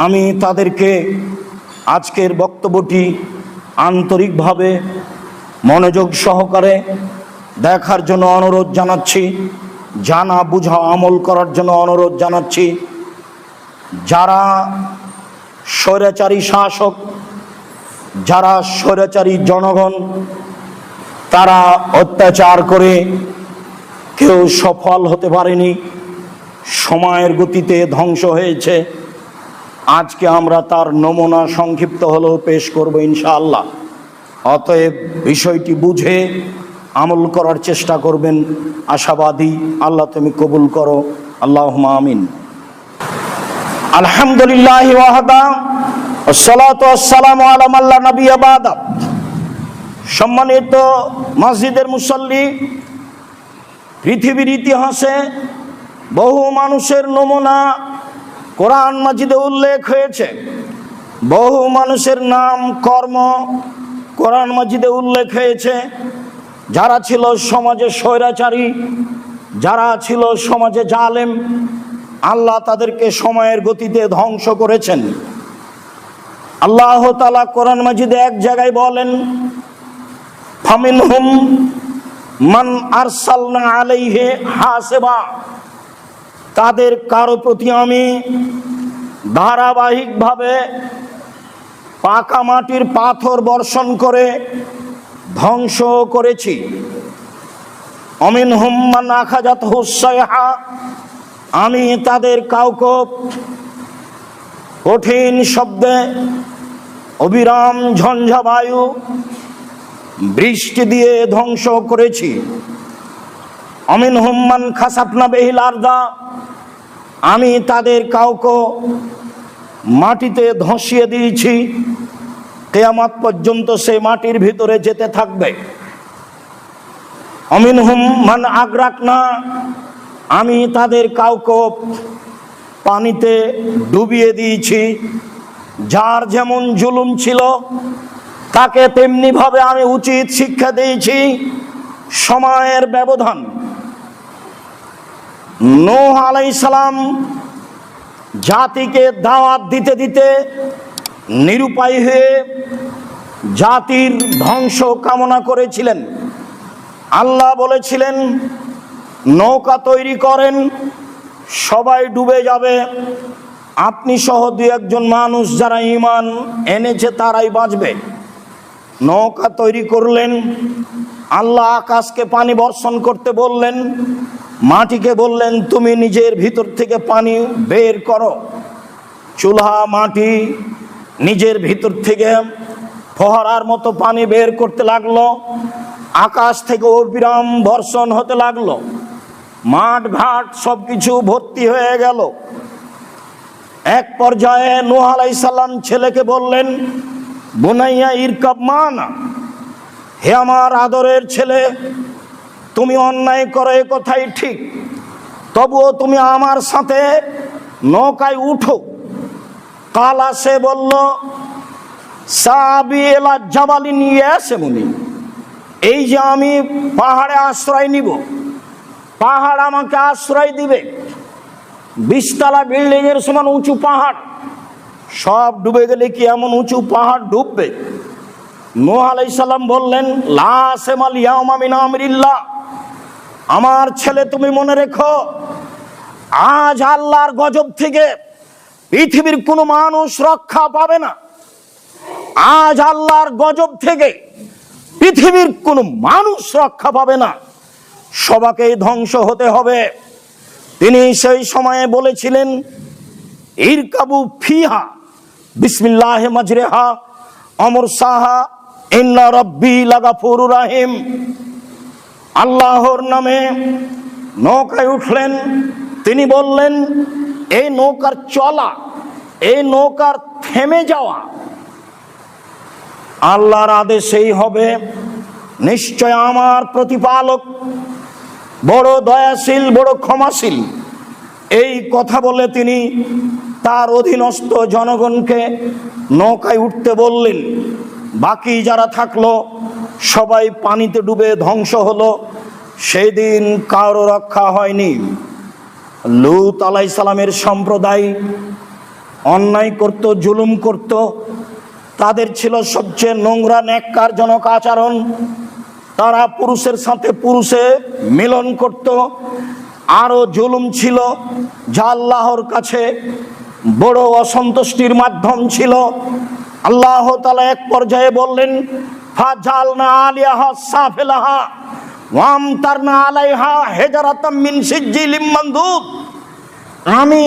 আমি তাদেরকে আজকের বক্তব্যটি আন্তরিকভাবে মনোযোগ সহকারে দেখার জন্য অনুরোধ জানাচ্ছি, জানা বুঝা আমল করার জন্য অনুরোধ জানাচ্ছি। যারা স্বৈরাচারী শাসক, যারা স্বৈরাচারী জনগণ, তারা অত্যাচার করে কেউ সফল হতে পারেনি, সময়ের গতিতে ধ্বংস হয়েছে। আজকে আমরা তার নমুনা সংক্ষিপ্ত হলেও পেশ করব ইনশাআল্লাহ। অতএব বিষয়টি বুঝে আমল করার চেষ্টা করবেন, আশাবাদী। আল্লাহ তুমি কবুল করো, আল্লাহুম্মা আমিন। আলহামদুলিল্লাহ ওয়াহদা ওয়াসসালাতু ওয়াসসালামু আলা মান লা নাবিয়্যা বা'দা। সম্মানিত মসজিদের মুসল্লি, পৃথিবীর ইতিহাসে বহু মানুষের নমুনা কোরআন মাজিদে উল্লেখ হয়েছে, বহু মানুষের নাম কর্ম কোরআন মাজিদে উল্লেখ হয়েছে। যারা ছিল সমাজে স্বৈরাচারী, যারা ছিল সমাজে জালেম, আল্লাহ তাদেরকে সময়ের গতিতে ধ্বংস করেছেন। আল্লাহ তাআলা কোরআন মাজিদে এক জায়গায় বলেন, ফামিনহুম মান আরসালনা আলাইহি হাসিবা, তাদের কারো প্রতি আমি ধারাবাহিকভাবে পাকা মাটির পাথর বর্ষণ করে ধ্বংস করেছি। অমিনহুম মান আখাযাতহু সাইহা, আমি তাদের কাউকে কঠিন শব্দে অবিরাম ঝঞ্ঝা বায়ু বৃষ্টি দিয়ে ধ্বংস করেছি। অমিনহুম মান খাসাফনা বিহিল আরদা, আমি তাদের কাউকে মাটিতে ধসিয়ে দিয়েছি, কিয়ামত পর্যন্ত সে মাটির ভিতরে যেতে থাকবে। অমিনহুম মান আগরাকনা, আমি তাদের কাউকে পানিতে ডুবিয়ে দিয়েছি। যার যেমন জুলুম ছিল তাকে তেমনি ভাবে আমি উচিত শিক্ষা দিয়েছি। সময়ের ব্যবধান, নূহ আলাইহিস সালাম জাতিকে দাওয়াত দিতে দিতে নিরুপায় হয়ে জাতির ধ্বংস কামনা করেছিলেন। আল্লাহ বলেছিলেন, নৌকা তৈরি করেন, সবাই ডুবে যাবে, আপনি সহ দুই একজন মানুষ যারা ঈমান এনেছে তারাই বাঁচবে। নৌকা তৈরি করলেন, আল্লাহ আকাশকে পানি বর্ষণ করতে বললেন, মাটিকে বললেন তুমি নিজের ভিতর থেকে পানি বের করো। চুলহা মাটি নিজের ভিতর থেকে ফোয়ারার মতো পানি বের করতে লাগলো, আকাশ থেকে অবিরাম বর্ষণ হতে লাগলো, মাঠ ঘাট সবকিছু ভর্তি হয়ে গেল। এক পর্যায়ে নূহ আলাইহিস সালাম ছেলেকে বললেন, বুনাইয়া ইরকাব মানা, হে আমার আদরের ছেলে, তুমি অন্যায় করো এ কথাই ঠিক, তবুও তুমি আমার সাথে নৌকায় উঠো। কালা, সে বলল, সাবি এলা জাবালিন ইয়াসমুনি, এই যে আমি পাহাড়ে আশ্রয় নিব, পাহাড় আমাকে আশ্রয় দিবে। 20 তলা বিল্ডিং এর সমান উঁচু পাহাড়, সব ডুবে গেলে কি এমন উঁচু পাহাড় ডুববে? নূহ আলাইহিস সালাম বললেন, লা আসমাল ইয়াউমা মিন আমরিল্লাহ, আমার ছেলে তুমি মনে রেখো, আজ আল্লাহর গজব থেকে পৃথিবীর কোনো মানুষ রক্ষা পাবে না। আজ আল্লাহর গজব থেকে পৃথিবীর কোনো মানুষ রক্ষা পাবে না, সবাইকেই ধ্বংস হতে হবে। তিনি সেই সময়ে বলেছিলেন, ইরকাবু ফিহা বিসমিল্লাহি মাজরিহা আমরসাহা ইন্না রাব্বি লাগাফুরুর রাহিম। আল্লাহর নামে নৌকায় উঠলেন। তিনি বললেন, এই নৌকার চলা এই নৌকার থেমে যাওয়া আল্লাহর আদেশেই হবে। নিশ্চয় আমার প্রতিপালক বড় দয়াশীল, বড় ক্ষমাশীল। এই কথা বলে তিনি তার অধীনস্থ জনগণকে নৌকায় উঠতে বললেন। বাকি যারা থাকলো সবাই পানিতে ডুবে ধ্বংস হলো। সেই দিন কারো রক্ষা হয়নি। লূত আলাইহিস সালামের সম্প্রদায় অন্যায় করত, জুলুম করত। তাদের ছিল সবচেয়ে নোংরা ন্যাক্কারজনক আচরণ। তারা পুরুষের সাথে পুরুষে মিলন করত। আরো জুলুম ছিল, যা আল্লাহর কাছে বড় অসন্তুষ্টির মাধ্যম ছিল। আল্লাহ তাআলা এক পর্যায়ে বললেন, ফাজালনা আলিয়াহা সাফিলাহা ওয়ামতারনা আলাইহা হিজরাতাম মিন সিজ্জিলিম মানদুদ। আমি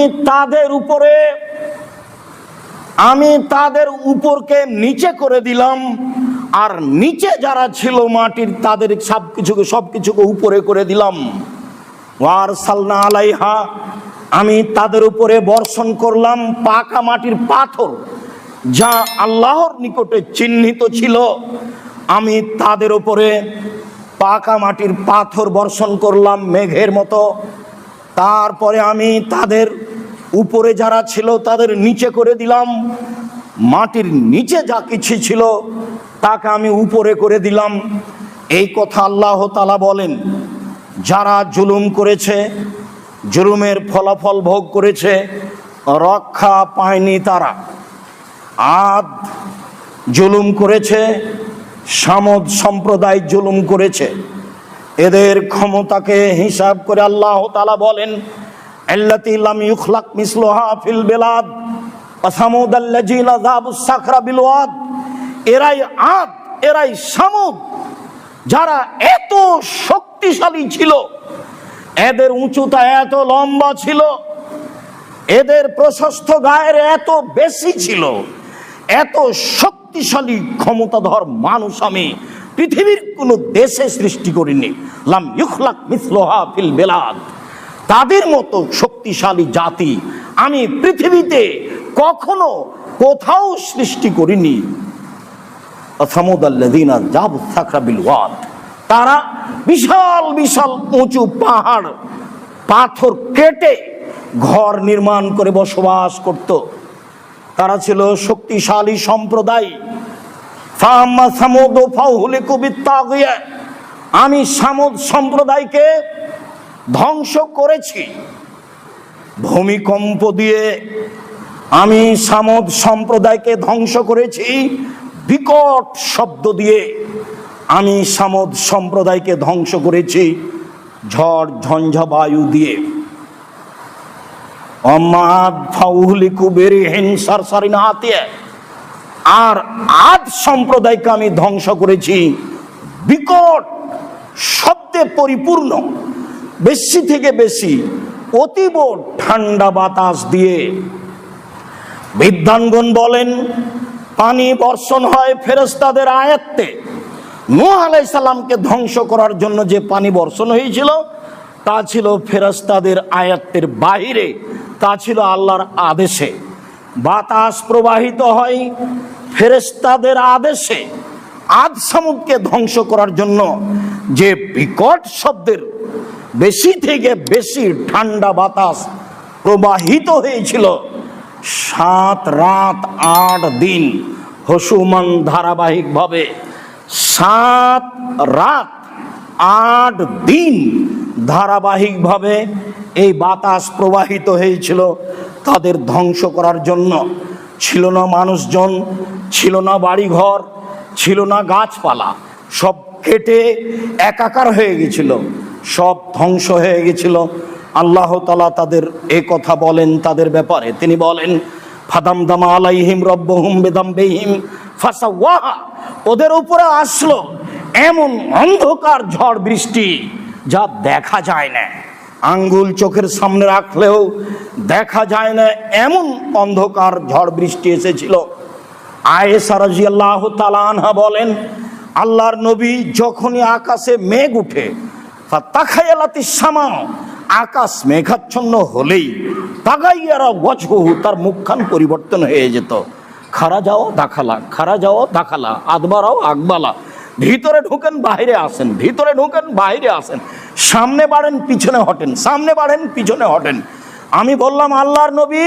তাদের উপরকে নিচে করে দিলাম, আর নিচে যারা ছিল মাটির তাদের সবকিছুকে উপরে করে দিলাম। ওয়ারসালনা আলাইহা, আমি তাদের উপরে বর্ষণ করলাম পাকা মাটির পাথর, যা আল্লাহর নিকটে চিহ্নিত ছিল। আমি তাদের উপরে পাকা মাটির পাথর বর্ষণ করলাম মেঘের মতো। তারপরে আমি তাদের উপরে যারা ছিল তাদের নিচে করে দিলাম। মাটির নিচে যা কিছু ছিল তাকে আমি উপরে করে দিলাম। এই কথা আল্লাহ তাআলা বলেন। যারা জুলুম করেছে, জুলুমের ফলাফল ভোগ করেছে, রক্ষা পায়নি তারা। আদ জুলুম করেছে, সামুদ সম্প্রদায় জুলুম করেছে। এদের ক্ষমতাকে হিসাব করে আল্লাহ তাআলা বলেন, আল্লাতী লাম ইখলাক মিসলুহা ফিল বিলাদ ওয়া সামুদাল্লাযীনা যাহাবুস সাখরা বিল ওয়াদ। এরাই আদ, এরাই সামুদ, যারা এত শক্তিশালী ছিল, এদের উঁচুতা এত লম্বা ছিল, এদের প্রশস্ত গায়ের এত বেশি ছিল। এত শক্তিশালী ক্ষমতাধর মানুষ আমি পৃথিবীর কোন দেশে সৃষ্টি করিনি। লাম ইখলাক মিসলুহা ফিল বিলাদ। তাদের মতো শক্তিশালী জাতি আমি পৃথিবীতে কখনো কোথাও সৃষ্টি করিনি। সামুদাল্লাযীনা যাহাবুস সাখরা বিল ওয়াদ। তারা বিশাল বিশাল উঁচু পাহাড় পাথর কেটে ঘর নির্মাণ করে বসবাস করত। তারা ছিল শক্তিশালী সম্প্রদায়। ফাম্মা সামুদ ফাউহলিকু বিত্তাগিয়া। আমি সামুদ সম্প্রদায়কে ধ্বংস করেছি ভূমিকম্প দিয়ে। আমি সামুদ সম্প্রদায়কে ধ্বংস করেছি বিকট শব্দ দিয়ে। আমি সামুদ সম্প্রদায়কে ধ্বংস করেছি ঝড় ঝঞ্ঝা বায়ু দিয়ে। আদ ফাউহলিকু বিরিহিন সারসারিন আতিয়া। আর আদ সম্প্রদায়কে আমি ধ্বংস করেছি বিকট শব্দে পরিপূর্ণ, বেশি থেকে বেশি অতীব ঠান্ডা বাতাস দিয়ে। বিদ্বানগণ বলেন, পানি বর্ষণ হয় ফেরেশতাদের আয়াত্তে। নূহ আলাইহিস সালামকে ধ্বংস করার জন্য যে পানি বর্ষণ হয়েছিল তা ছিল ফেরেশতাদের আয়াত্তের বাহিরে, তা ছিল আল্লাহর আদেশে। বাতাস প্রবাহিত হয় ফেরেশতাদের আদেশে। আদ সামুদকে ধ্বংস করার জন্য যে বিকট শব্দের বেশি থেকে বেশি ঠান্ডা বাতাস প্রবাহিত হয়েছিল, 7 রাত 8 দিন হসুমান ধারাবাহিকভাবে 7 রাত 8 দিন ধারাবাহিকভাবে এই বাতাস প্রবাহিত হয়েছিল তাদের ধ্বংস করার জন্য। ছিল না মানুষজন, ছিল না বাড়িঘর, ছিল না গাছপালা, সব কেটে একাকার হয়ে গেছিল, সব ধ্বংস হয়ে গেছিল। আল্লাহ তাআলা তাদের এ কথা বলেন তাদের ব্যাপারে। তিনি বলেন, ফাদামদামা আলাইহিম রব্বুহুম বিদামবিহিম ফাসাওয়াহা। ওদের উপরে আসলো এমন অন্ধকার ঝড় বৃষ্টি যা দেখা যায় না, আঙ্গুল চোখের সামনে রাখলেও দেখা যায় না, এমন অন্ধকার ঝড় বৃষ্টি এসেছিল। আয়েশা রাদিয়াল্লাহু তাআলা আনহা বলেন, আল্লাহর নবী যখনই আকাশে মেঘ উঠে ফাতাখায়ালাতিস সামা, আকাশ মেঘাচ্ছন্ন হলেই তাগাইয়ারা ওয়াজহুহু, তার মুখখান পরিবর্তন হয়ে যেত। খারা যাও দাখালা, খারা যাও দাখালা, আদবারাও আকবালা, ভিতরে ঢুকেন বাইরে আসেন, ভিতরে ঢুকেন বাইরে আসেন, সামনে বাড়েন পিছনে হটেন, সামনে বাড়েন পিছনে হটেন। আমি বললাম, আল্লাহর নবী,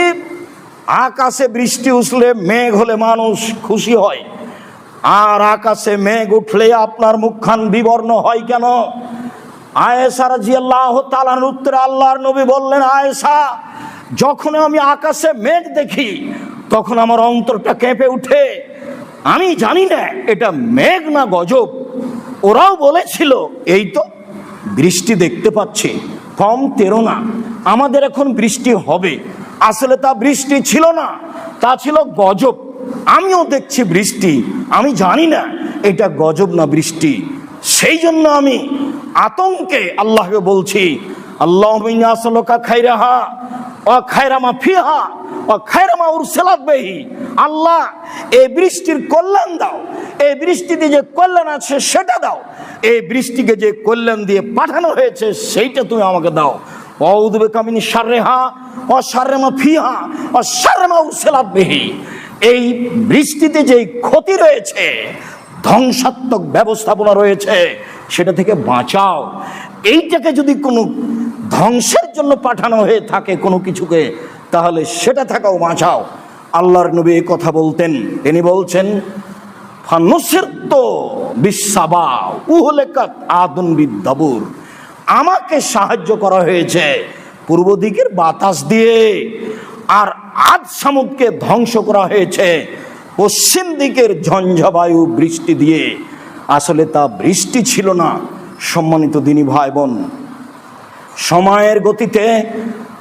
আকাশে বৃষ্টি উঠলে মেঘ হলে মানুষ খুশি হয়, আর আকাশে মেঘ উঠলে আপনার মুখখান বিবর্ণ হয় কেন? আয়েশা রাদিয়াল্লাহু তাআলার উত্তরে আল্লাহর নবী বললেন, আয়েশা, যখন আমি আকাশে মেঘ দেখি তখন আমার অন্তরটা কেঁপে উঠে। আমি জানি না এটা মেঘ না গজব। ওরাও বলেছিল, এই তো বৃষ্টি দেখতে পাচ্ছি, কম তেরো না, আমাদের এখন বৃষ্টি হবে। আসলে তা বৃষ্টি ছিল না, তা ছিল গজব। আমিও দেখছি বৃষ্টি, আমি জানি না এটা গজব না বৃষ্টি। সেই জন্য আমি আতঙ্কে আল্লাহকে বলছি, আল্লাহুম্মা ইন্নী আসআলুকা খায়রাহা ওয়া খায়রা মা ফিহা ওয়া খায়রা মা উরসিলাত বিহি। আল্লাহ, এই বৃষ্টির কল্যাণ দাও, এই বৃষ্টিতে যে কল্যাণ আছে সেটা দাও, এই বৃষ্টিকে যে কল্যাণ দিয়ে পাঠানো হয়েছে সেইটা তুমি আমাকে দাও। আউযু বিকা মিন শাররিহা ওয়া শাররি মা ফিহা ওয়া শাররি মা উরসিলাত বিহি। এই বৃষ্টিতে যে ক্ষতি রয়েছে, ধ্বংসাত্মক ব্যবস্থাপনা রয়েছে, সেটা থেকে বাঁচাও। এইটাকে যদি কোনো ধ্বংসের জন্য পাঠানো হয়ে থাকে কোনো কিছুকে, তাহলে সেটা থাকাও বাঁচাও। আল্লাহর নবী এই কথা বলতেন। তিনি বলছেন, ফানুসিরতু বিসাবা উহলিকাত আদুন বিদাবুর। আমাকে সাহায্য করা হয়েছে পূর্ব দিকের বাতাস দিয়ে, আর আদ সামুদকে ধ্বংস করা হয়েছে পশ্চিম দিকের ঝঞ্ঝাবায়ু বৃষ্টি দিয়ে। আসলে তা বৃষ্টি ছিল না। সম্মানিত দিনী ভাই বোন, সময়ের গতিতে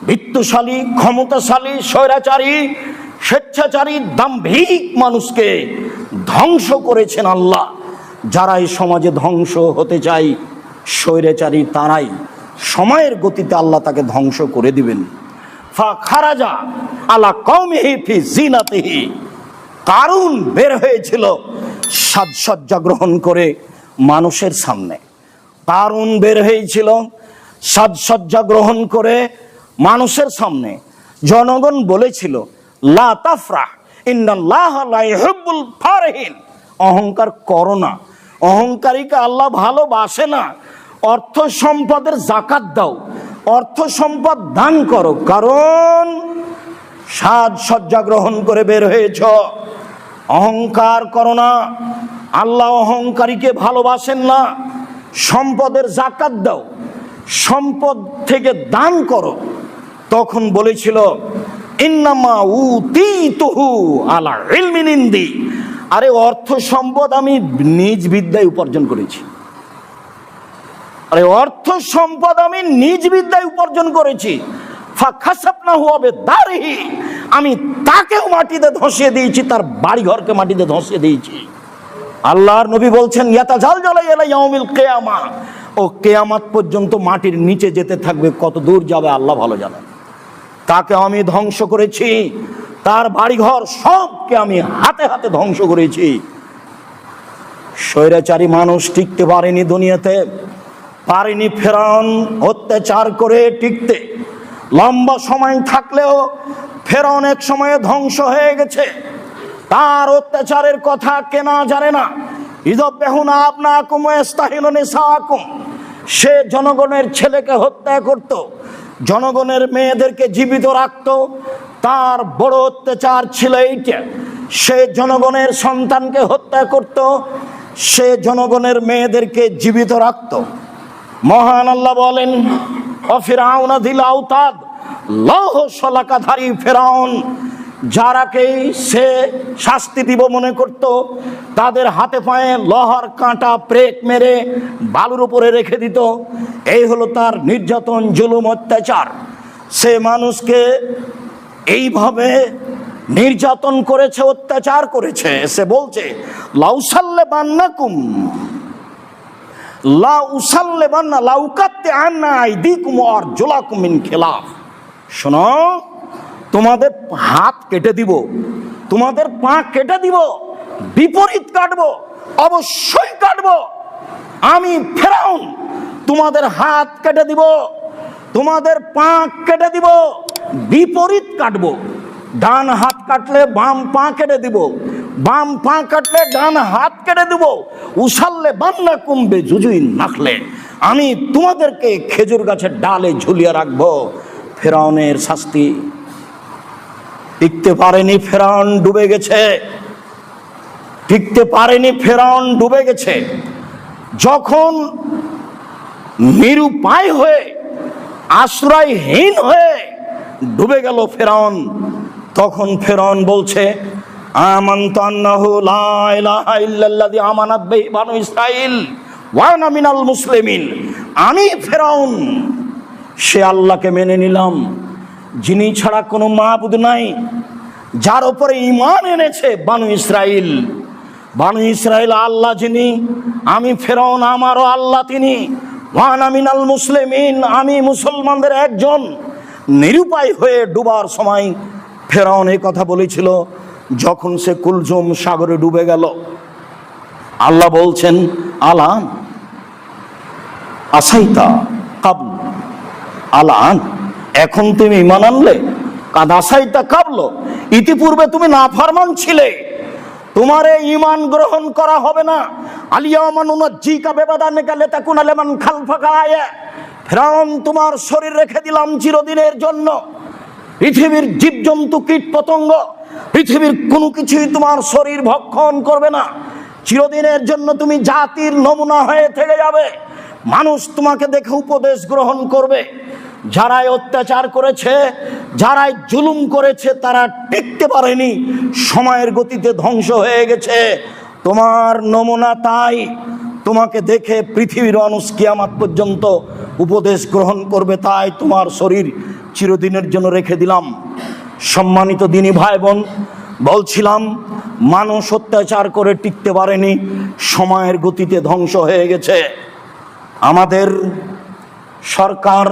বিত্তশালী, ক্ষমতাশালী, স্বৈরাচারী, স্বেচ্ছাচারী, দাম্ভিক মানুষকে ধ্বংস করেছেন আল্লাহ। যারা এই সমাজে ধ্বংস হতে চায়, স্বৈরাচারী তারাই। সময়ের গতিতে আল্লাহ তাকে ধ্বংস করে দিবেন। ফাখারাজা আলা কওমিহি ফি জিনাতিহি। কারুন বের হয়েছিল সাজসজ্জা গ্রহণ করে মানুষের সামনে। কারুন বের হয়েছিল সাজসজ্জা গ্রহণ করে মানুষের সামনে। জনগণ বলেছিল, লা তাফরাহ ইন্নাল্লাহা লা ইউহিব্বুল ফারিহিন। অহংকার করো না, অহংকারীকে আল্লাহ ভালোবাসে না। অর্থ সম্পদের যাকাত দাও, অর্থ সম্পদ দান করো, কারণ সাজসজ্জা গ্রহণ করে বের হয়েছ। অহংকার করো না, আল্লাহ অহংকারীকে ভালোবাসেন না। সম্পদের যাকাত দাও, সম্পদ থেকে দান করো। তখন বলেছিল, ইন্নামা উতীতুহু আলা ইলমিন ইনদি। আরে অর্থ সম্পদ আমি নিজ বিদ্যায় উপার্জন করেছি। আরে অর্থ সম্পদ আমি নিজ বিদ্যায় উপার্জন করেছি। ফাখাসাফনাহু বিদারিহি। আমি তাকেও মাটিতে ধসিয়ে দিয়েছি, তার বাড়ি ঘরকে মাটিতে ধসিয়ে দিয়েছি। আল্লাহর নবী বলছেন, ইয়াতাজালজালু ইলা ইয়াউমিল কিয়ামা। ও কিয়ামত পর্যন্ত মাটির নিচে যেতে থাকবে, কত দূর যাবে আল্লাহ ভালো জানেন। তাকে আমি ধ্বংস করেছি, তার বাড়িঘর সবকে আমি হাতে হাতে ধ্বংস করেছি। স্বৈরাচারী মানুষ টিকতে পারেনি দুনিয়াতে, পারেনি ফেরাউন অত্যাচার করে টিকতে। লম্বা সময় থাকলেও ফেরাউন এক সময়ে ধ্বংস হয়ে গেছে। তার অত্যাচারের কথা কেনা জানে না। ইযবেহুনা আবনাকুম ওয়া ইস্তাহিলুনা নিসাআকুম। সে জনগণের ছেলেকে হত্যা করত, জনগণের মেয়েদেরকে জীবিত রাখত। তার বড় অত্যাচার ছিল এইটা। সে জনগণের সন্তানকে হত্যা করত, সে জনগণের মেয়েদেরকে জীবিত রাখত। মহান আল্লাহ বলেন, ফিরআউনা যিল আওতাদ, লৌহ শলাকাধারী ফেরাউন, যারাকে সে শাস্তি দিব মনে করত, তাদের হাতে পায়ে লোহার কাঁটা প্রেক মেরে বালুর উপরে রেখে দিত। এই হলো তার নির্যাতন, জুলুম, অত্যাচার। সে মানুষকে এইভাবে নির্যাতন করেছে, অত্যাচার করেছে। সে বলছে, লাউসাল্লেবান্নাকুম লাউসাল্লেবান্না লাউকাত্তে আন্না আইদিকুম ওয়া আরজুলাকুম মিন খিলাফ। শোনো, তোমাদের হাত কেটে দিব, তোমাদের পা কেটে দিব, বিপরীত কাটবো, অবশ্যই কাটবো। আমি ফেরাউন তোমাদের হাত কেটে দিব, তোমাদের পা কেটে দিব, বিপরীত কাটবো। ডান হাত কাটলে বাম পা কেটে দিব, বাম পা কাটলে ডান হাত কেটে দিব। উসাল্লে বান্না কুম্বে জুজুই নাখলে, আমি তোমাদেরকে খেজুর গাছের ডালে ঝুলিয়ে রাখবো। ফেরাউনের শাস্তি টিকতে পারেনি, ফেরাউন ডুবে গেছে, টিকতে পারেনি, ফেরাউন ডুবে গেছে। যখন নিরুপায় হয়ে, আশ্রয়হীন হয়ে ডুবে গেল ফেরাউন, তখন ফেরাউন বলছে, আমানতু আন্নাহু লা ইলাহা ইল্লাল্লাযী আমানাত বিহি বানু ইসরাঈল ওয়া আনা মিনাল মুসলিমিন। আমি ফেরাউন সে আল্লাহকে মেনে নিলাম, যিনি ছাড়া কোনো মাবুদ নাই, যার উপরে ঈমান এনেছে বানু ইসরাঈল। বানু ইসরাঈল আল্লাহ যিনি, আমি ফেরাউন আমারও আল্লাহ তিনি। ওয়া আনা মিনাল মুসলিমিন, আমি মুসলমানদের একজন। নিরুপায় হয়ে ডুবার সময় ফেরাউন এই কথা বলেছিল যখন সে কুলজুম সাগরে ডুবে গেল। আল্লাহ বলছেন, আলান আসাইতা কাবল, আলান এখন তুমি ঈমান আনলে, কাদ আসাইতা কাবল ইতিপূর্বে তুমি নাফরমান ছিলে, তোমার এই ঈমান গ্রহণ করা হবে না। আলিয়াওমা নুনাজ্জিকা বিবাদানিকা লিতাকুনা লিমান খালফাকা আয়া। ফেরাউন তোমার শরীর রেখে দিলাম চিরদিনের জন্য। পৃথিবীর জীবজন্তু কীট পতঙ্গ, পৃথিবীর কোনো কিছুই তোমার শরীর ভক্ষণ করবে না। চিরদিনের জন্য তুমি জাতির নমুনা হয়ে থেকে যাবে। মানুষ তোমাকে দেখে উপদেশ গ্রহণ করবে। যারাই অত্যাচার করেছে, যারাই জুলুম করেছে, তারা টিকতে পারেনি, সময়ের গতিতে ধ্বংস হয়ে গেছে। তোমার নমুনা তাই, তোমাকে দেখে পৃথিবীর মানুষ কিয়ামত পর্যন্ত উপদেশ গ্রহণ করবে, তাই তোমার শরীর চিরদিনের জন্য রেখে দিলাম। সম্মানিত দিনী ভাই বোন, বলছিলাম মানুষ অত্যাচার করে টিকতে পারেনি, সময়ের গতিতে ধ্বংস হয়ে গেছে। আমাদের সরকার,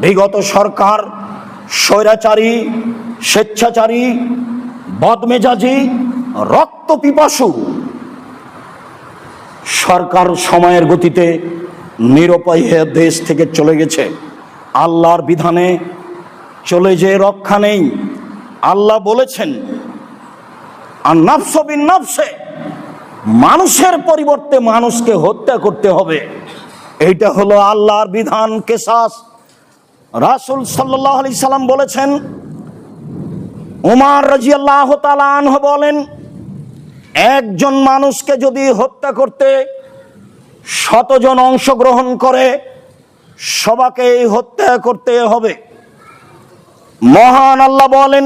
বিগত সরকার স্বৈরাচারী, স্বেচ্ছাচারী, বদমেজাজি, রক্ত পিপাসু সরকার সময়ের গতিতে নিরুপায় হয়ে দেশ থেকে চলে গেছে। আল্লাহর বিধানে চলে যে রক্ষা নেই। আল্লাহ বলেছেন, আর নাফস বিন নাফসে, মানুষের পরিবর্তে মানুষকে হত্যা করতে হবে। এইটা হলো আল্লাহর বিধান, কেসাস। রাসূল সাল্লাল্লাহু আলাইহি সাল্লাম বলেছেন, উমর রাদিয়াল্লাহু তাআলা আনহু বলেন, একজন মানুষকে যদি হত্যা করতে 100 জন অংশগ্রহণ করে, সবাকেই হত্যা করতে হবে। মহান আল্লাহ বলেন,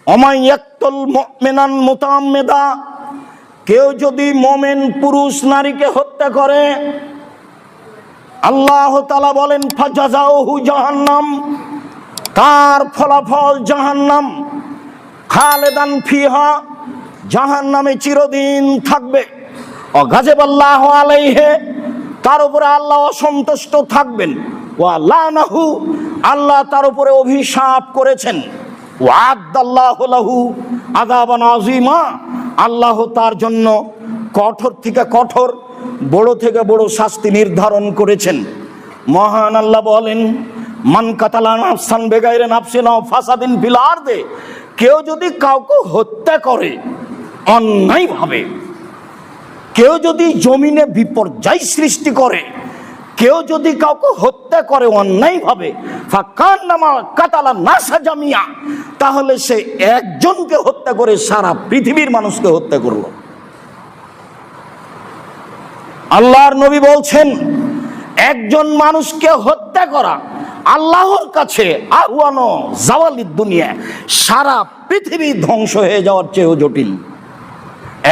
ওমান ইয়াকতুল মুমিনান মুতাআম্মিদা, কেউ যদি মুমিন পুরুষ নারীকে হত্যা করে, আল্লাহ তাআলা বলেন, ফাজাযাউহু জাহান্নাম, তার ফলাফল জাহান্নাম, খালেদান ফিহা, জাহান্নামে চিরদিন থাকবে। গাযিবাল্লাহু আলাইহি, তার উপরে আল্লাহ অসন্তুষ্ট থাকবেন। ওয়া লানাহু, আল্লাহ তার উপরে অভিশাপ করেছেন। ওয়া আদাল্লাহু লাহু আযাবান আযীমা, আল্লাহ তার জন্য কঠোর থেকে কঠোর, বড় থেকে বড় শাস্তি নির্ধারণ করেছেন। মহান আল্লাহ বলেন, মান কাতালা নাফসান বিগাইরি নাফসিন আও ফাসাদিন ফিল আরদি, কেউ যদি কাউকে হত্যা করে অন্যায়ভাবে, কেউ যদি জমিনে বিপর্যয় সৃষ্টি করে, কেউ যদি কাউকে হত্যা করে অন্যায়ভাবে, ফাকান্নামা কাতালা নাসা জামিয়া, তাহলে সে একজনকে হত্যা করে সারা পৃথিবীর মানুষকে হত্যা করলো। আল্লাহর নবী বলছেন, একজন মানুষকে হত্যা করা আল্লাহর কাছে আহওয়ানো জাওয়ালিদ দুনিয়া, সারা পৃথিবী ধ্বংস হয়ে যাওয়ার চেয়েও জটিল।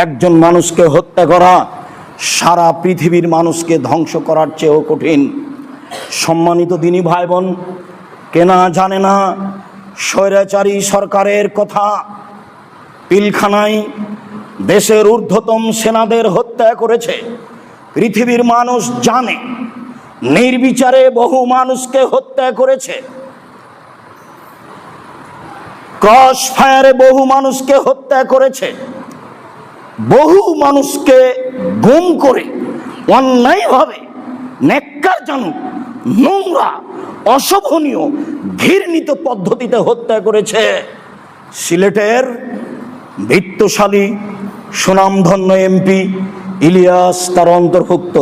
একজন মানুষকে হত্যা করা সারা পৃথিবীর মানুষকে ধ্বংস করার চেয়েও কঠিন। সম্মানিত দিনী ভাই বোন, কেনা জানে না স্বৈরাচারী সরকারের কথা, পিলখানায় দেশের ঊর্ধ্বতম সেনাদের হত্যা করেছে। পৃথিবীর মানুষ জানে, নির্বিচারে বহু মানুষকে হত্যা করেছে। ক্রস ফায়ারে বহু মানুষকে হত্যা করেছে। বহু মানুষকে গুম করে অন্যায়ভাবে, নেককারজনক নোংরা, অশোভনীয়, ঘৃণিত পদ্ধতিতে হত্যা করেছে। সিলেটের বিত্তশালী সুনামধন্য এমপি ইলিয়াস তার অন্তর্ভুক্ত।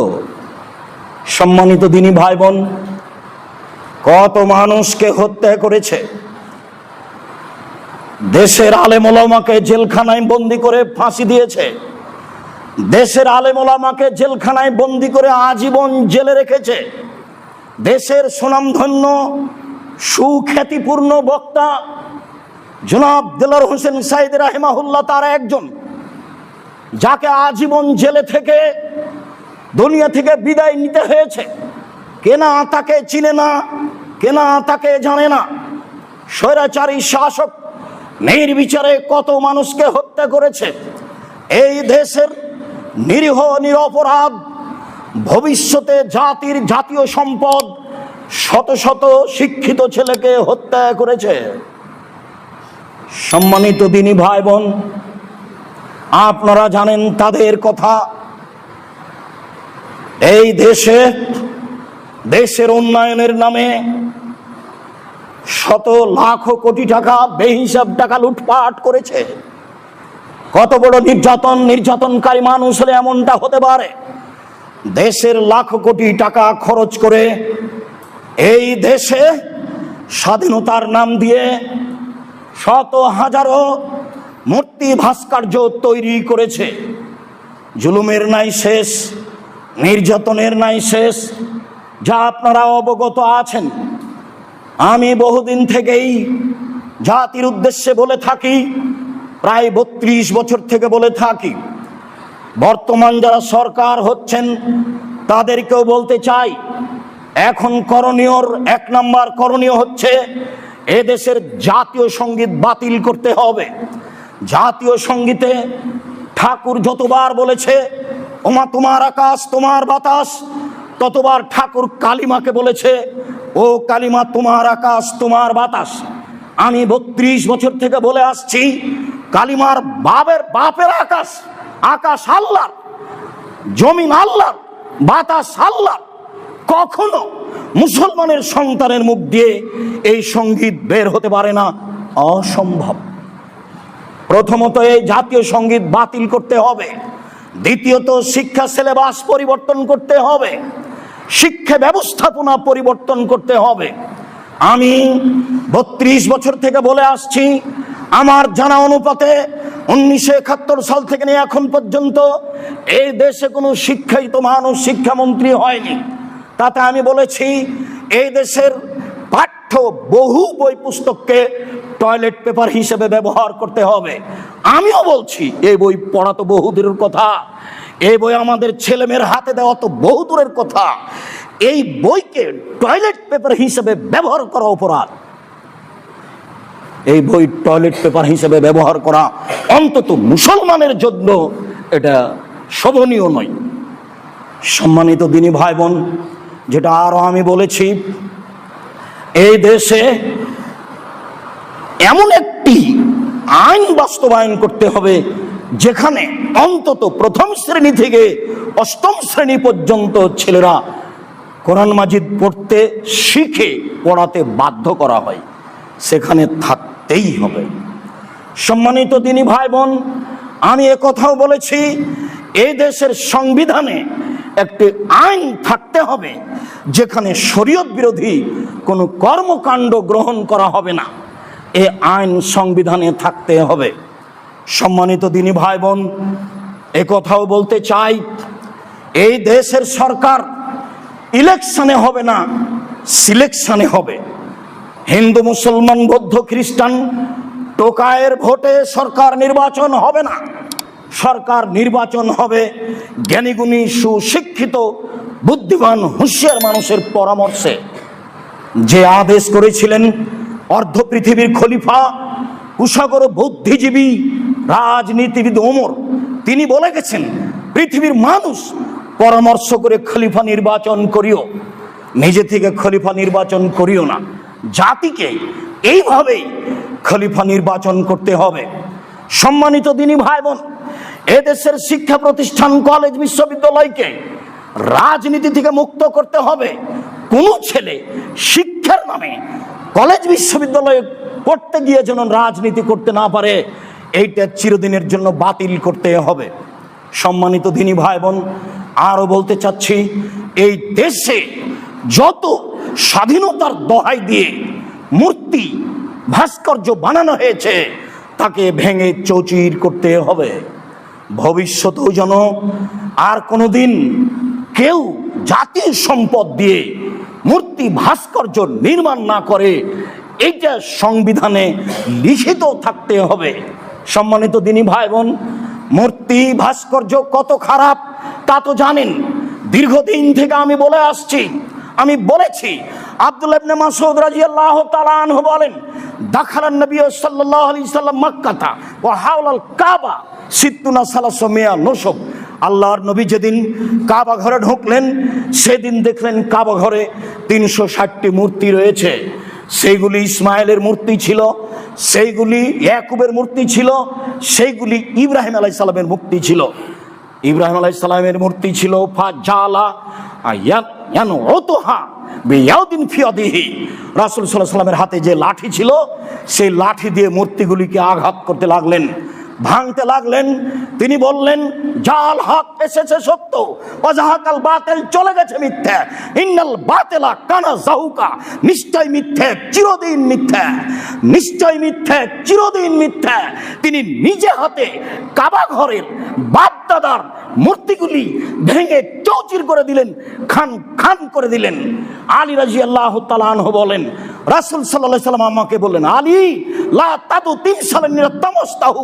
সম্মানিত দিনী ভাই বোন, কত মানুষকে হত্যা করেছে। দেশের আলেম ওলামাকে জেলখানায় বন্দি করে ফাঁসি দিয়েছে। দেশের আলেম ওলামাকে জেলখানায় বন্দি করে আজীবন জেলে রেখেছে। দেশের সুনামধন্য সুখ্যাতিপূর্ণ বক্তা জনাব দেলোয়ার হোসেন সাঈদী রাহিমাহুল্লাহ তার একজন, যাকে আজীবন জেলে থেকে দুনিয়া থেকে বিদায় নিতে হয়েছে। কেনা তাকে চিনে না, কেনা তাকে জানে না। স্বৈরাচারী শাসক নির্বিচারে কত মানুষকে হত্যা করেছে। এই দেশের নিরীহ নিরপরাধ ভবিষ্যতে জাতীয় সম্পদ শত শত শিক্ষিত ছেলেকে হত্যা করেছে। সম্মানিত দিনী ভাই বোন, আপনারা জানেন তাদের কথা। এই দেশের উন্নয়নের নামে শত লাখ কোটি টাকা বেহিসাব টাকা লুটপাট করেছে। কত বড় নির্যাতনকারী মানুষ হলে এমনটা হতে পারে? দেশের লাখ কোটি টাকা খরচ করে এই দেশে স্বাধীনতার নাম দিয়ে শত হাজারো মূর্তি ভাস্কর্য তৈরি করেছে। জুলুমের নাই শেষ, নির্যাতনের নাই শেষ, যা আপনারা অবগত আছেন। আমি বহুদিন থেকেই জাতির উদ্দেশ্যে বলে থাকি, প্রায় 32 বছর থেকে বলে থাকি। বর্তমান যারা সরকার হচ্ছেন তাদেরকেও বলতে চাই, এখন করণীয়র 1 নম্বর করণীয় হচ্ছে এদেশের জাতীয় সঙ্গীত বাতিল করতে হবে। জাতীয় সঙ্গীতে ঠাকুর যতবার বলেছে ওমা তোমার আকাশ তোমার বাতাস, ততবার ঠাকুর কালিমাকে বলেছে ও কালিমা তোমার আকাশ তোমার বাতাস। আমি 32 বছর থেকে বলে আসছি, কালিমার বাপের আকাশ, আকাশ আল্লাহর, জমিন আল্লাহর, বাতাস আল্লাহর। কখনো মুসলমানের সন্তানের মুখ দিয়ে এই সঙ্গীত বের হতে পারে না, অসম্ভব। প্রথমত এই জাতীয় সঙ্গীত বাতিল করতে হবে। দ্বিতীয়ত শিক্ষা সিলেবাস পরিবর্তন করতে হবে, শিক্ষা ব্যবস্থাপনা পরিবর্তন করতে হবে। আমি 32 বছর থেকে বলে আসছি, আমার জানা অনুপাতে 1971 সাল থেকে নিয়ে এখন পর্যন্ত এই দেশে কোনো শিক্ষিত মানুষ শিক্ষামন্ত্রী হয়নি। তাতে আমি বলেছি এই দেশের পাঠ্য বহু বই পুস্তককে টয়লেট পেপার হিসেবে ব্যবহার করতে হবে। আমিও বলছি এই বই পড়া তো বহু দূরের কথা, এই বই আমাদের ছেলেমেয়ের হাতে দেওয়া তো বহু দূরের কথা। এই বইকে টয়লেট পেপার হিসেবে ব্যবহার করা অপরাধ। এই বই টয়লেট পেপার হিসেবে ব্যবহার করা অন্তত মুসলমানের জন্য এটা শোভনীয় নয়। সম্মানিত দিনী ভাই বোন, যেটা আরো আমি বলেছি, এই দেশে এমন একটি আইন বাস্তবায়ন করতে হবে যেখানে অন্তত 1ম শ্রেণী থেকে 8ম শ্রেণী পর্যন্ত ছেলেরা কোরআন মাজিদ পড়তে শিখে পড়াতে বাধ্য করা হয়, সেখানে থাকতেই হবে। সম্মানিত দিনী ভাই বোন, আমি কথাও বলেছি এই দেশের সংবিধানে একটি আইন থাকতে হবে যেখানে শরীয়ত বিরোধী কোনো কর্মকাণ্ড গ্রহণ করা হবে না। এই আইন সংবিধানে থাকতে হবে। সম্মানিত দিনী ভাই বোন, কথাও বলতে চাই, এই দেশের সরকার ইলেকশনে হবে না, সিলেকশনে হবে। হিন্দু মুসলমান বৌদ্ধ খ্রিস্টান টোকায়ের ভোটে সরকার নির্বাচন হবে না। সরকার নির্বাচন হবে জ্ঞানীগুণী সুশিক্ষিত বুদ্ধিমান হুঁশিয়ার মানুষের পরামর্শে। যে আদেশ করেছিলেন অর্ধ পৃথিবীর খলিফা কুশাগর বুদ্ধিজীবী রাজনীতিবিদ ওমর, তিনি বলে গেছেন পৃথিবীর মানুষ পরামর্শ করে খলিফা নির্বাচন করিও, নিজে থেকে খলিফা নির্বাচন করিও না। জাতিকে এইভাবেই খলিফা নির্বাচন করতে হবে। সম্মানিত দিনী ভাই বোন, এদেশের শিক্ষা প্রতিষ্ঠান কলেজ বিশ্ববিদ্যালয়কে রাজনীতি থেকে মুক্ত করতে হবে। কোনো ছেলে শিক্ষার নামে কলেজ বিশ্ববিদ্যালয়ে পড়তে গিয়ে যেন রাজনীতি করতে না পারে, এইটা চিরদিনের জন্য বাতিল করতে হবে। সম্মানিত দিনী ভাই বোন, আরো বলতে চাচ্ছি, এই দেশে যত স্বাধীনতার দোহাই দিয়ে মূর্তি ভাস্কর্য বানানো হয়েছে তাকে ভেঙে চৌচির করতে হবে। ভবিষ্যতেও যেন আর কোনোদিন কেউ জাতির সম্পদ দিয়ে মূর্তি ভাস্কর্য নির্মাণ না করে, এইটা সংবিধানে লিখিত থাকতে হবে। সম্মানিত দিনী ভাই বোন, মূর্তি ভাস্কর্য কত খারাপ তা তো জানেন। দীর্ঘদিন থেকে আমি বলে আসছি, আমি বলেছি, আব্দুল্লাহ ইবনে মাসউদ রাদিয়াল্লাহু তাআলা আনহু বলেন, দাখালান নবী সাল্লাল্লাহু আলাইহি সাল্লাম মক্কাতা ওয়া হাওলাল কাবা সিত্তুনা সালাসমিয়া নসব। আল্লাহর নবী যেদিন কাবা ঘরে ঢুকলেন সেদিন দেখলেন কাবা ঘরে 360টি মূর্তি রয়েছে। সেইগুলি ইসমাইলের মূর্তি ছিল, সেইগুলি ইয়াকুবের মূর্তি ছিল, সেইগুলি ইব্রাহিম আলাইহিস সালামের মূর্তি ছিল। ইব্রাহিম আলাইহিস সালামের মূর্তি ছিল ফাজালা ইয়ানউতুহা বিয়াউদিন ফিয়াদিহি। রাসূল সাল্লাল্লাহু আলাইহি সাল্লামের হাতে যে লাঠি ছিল সেই লাঠি দিয়ে মূর্তিগুলিকে আঘাত করতে লাগলেন, ভাঙতে লাগলেন। তিনি বললেন, জাল হক এসেছে সত্য, ওয়াজাহাকাল বাতিল চলে গেছে মিথ্যা। ইন্নাল বাতিলা কানা যাহুকা, নিশ্চয় মিথ্যা, চিরদিন মিথ্যা, নিশ্চয় মিথ্যা, চিরদিন মিথ্যা। তিনি নিজে হাতে কাবা ঘরের বাপদাদার মূর্তিগুলি ভেঙে চৌচির করে দিলেন, খান খান করে দিলেন। আলী রাদিয়াল্লাহু তাআলা আনহু বলেন, রাসূল সাল্লাল্লাহু আলাইহি সাল্লাম আমাকে বললেন, আলী লা তাদু তিমসালান তামাস্তাহু,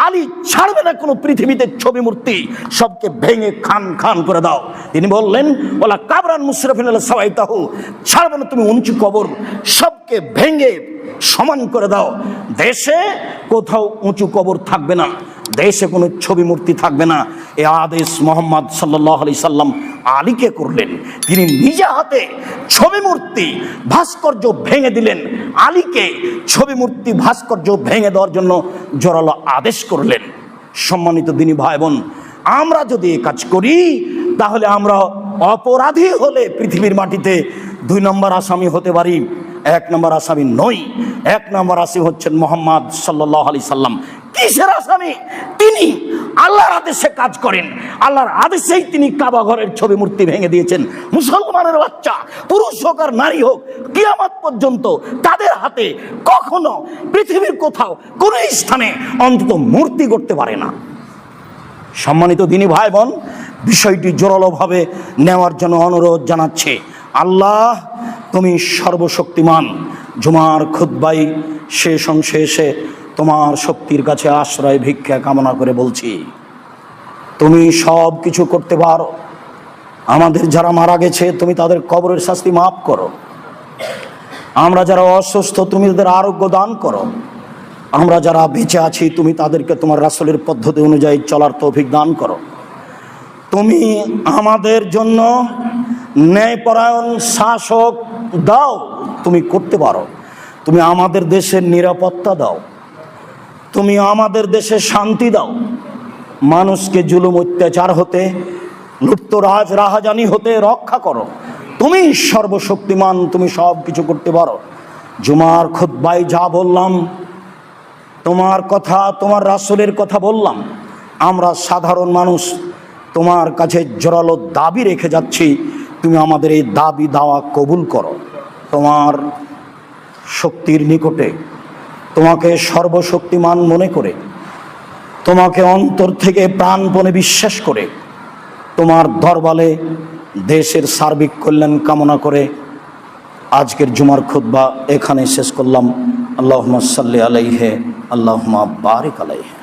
আলী ছাড়বে না কোনো পৃথিবীতে ছবি মূর্তি, সবকে ভেঙে খান খান করে দাও। তিনি বললেন, ওয়ালা কাবরান মুশরাফিন আলা সাওয়াইতাহু, ছাড়বে না তুমি উঁচু কবর, সবকে ভেঙে সমান করে দাও। দেশে কোথাও উঁচু কবর থাকবে না, দেশে কোনো ছবি মূর্তি থাকবে না। এ আদেশ মুহাম্মদ সাল্লাল্লাহু আলাইহি সাল্লাম আলীকে করলেন। তিনি নিজে হাতে ছবি মূর্তি ভাস্কর্য ভেঙে দিলেন, আলীকে ছবি মূর্তি ভাস্কর্য ভেঙে দেওয়ার জন্য জোরালো আদেশ করলেন। সম্মানিত দিনী ভাই বোন, আমরা যদি এই কাজ করি তাহলে আমরা অপরাধী হলে পৃথিবীর মাটিতে 2 নম্বর আসামি হতে পারি। 1 নম্বর আসামি নই। 1 নম্বর আসামি হচ্ছেন মুহাম্মদ সাল্লাল্লাহু আলাইহি সাল্লাম। কিসের আসামি? তিনি আল্লাহর আদেশে কাজ করেন, আল্লাহর আদেশেই তিনি কাবা ঘরের ছবি মূর্তি ভেঙে দিয়েছেন। মুসলমানের বাচ্চা, পুরুষ হোক আর নারী হোক, কিয়ামত পর্যন্ত তাদের হাতে কখনো পৃথিবীর কোথাও কোনো স্থানে অন্তত মূর্তি করতে পারে না। সম্মানিত দিনী ভাই বোন, বিষয়টি জোরালোভাবে নেওয়ার জন্য অনুরোধ জানাচ্ছে। আল্লাহ তুমি সর্বশক্তিমান। জুমার খুতবায় শেষ অংশে এসে তোমার শক্তির কাছে আশ্রয় ভিক্ষা কামনা করে বলছি, তুমি সব কিছু করতে পারো। আমাদের যারা মারা গেছে তুমি তাদের কবরের শাস্তি মাফ করো। আমরা যারা অসুস্থ তুমি তাদের আরোগ্য দান করো। আমরা যারা বেঁচে আছি তুমি তাদেরকে তোমার রাসূলের পদ্ধতি অনুযায়ী চলার তৌফিক দান করো। তুমি আমাদের জন্য ন্যায়পরায়ণ শাসক দাও, তুমি করতে পারো। তুমি আমাদের দেশের নিরাপত্তা দাও, তুমি আমাদের দেশে শান্তি দাও। মানুষকে জুলুম অত্যাচার হতে, লুপ্তরাজ রাহাজানি হতে রক্ষা করো। তুমি সর্বশক্তিমান, তুমি সব কিছু করতে পারো। জুমার খুতবায় যা বললাম, তোমার কথা, তোমার রাসূলের কথা বললাম। আমরা সাধারণ মানুষ তোমার কাছে জোরালো দাবি রেখে যাচ্ছি, তুমি আমাদের এই দাবি দাওয়া কবুল করো। তোমার শক্তির নিকটে তোমাকে সর্বশক্তিমান মনে করে, তোমাকে অন্তর থেকে প্রাণপণে বিশ্বাস করে, তোমার দরবারে দেশের সার্বিক কল্যাণ কামনা করে আজকের জুমার খুতবা এখানে শেষ করলাম। আল্লাহুম্মা সাল্লি আলাইহি, আল্লাহুম্মা বারিক আলাইহি।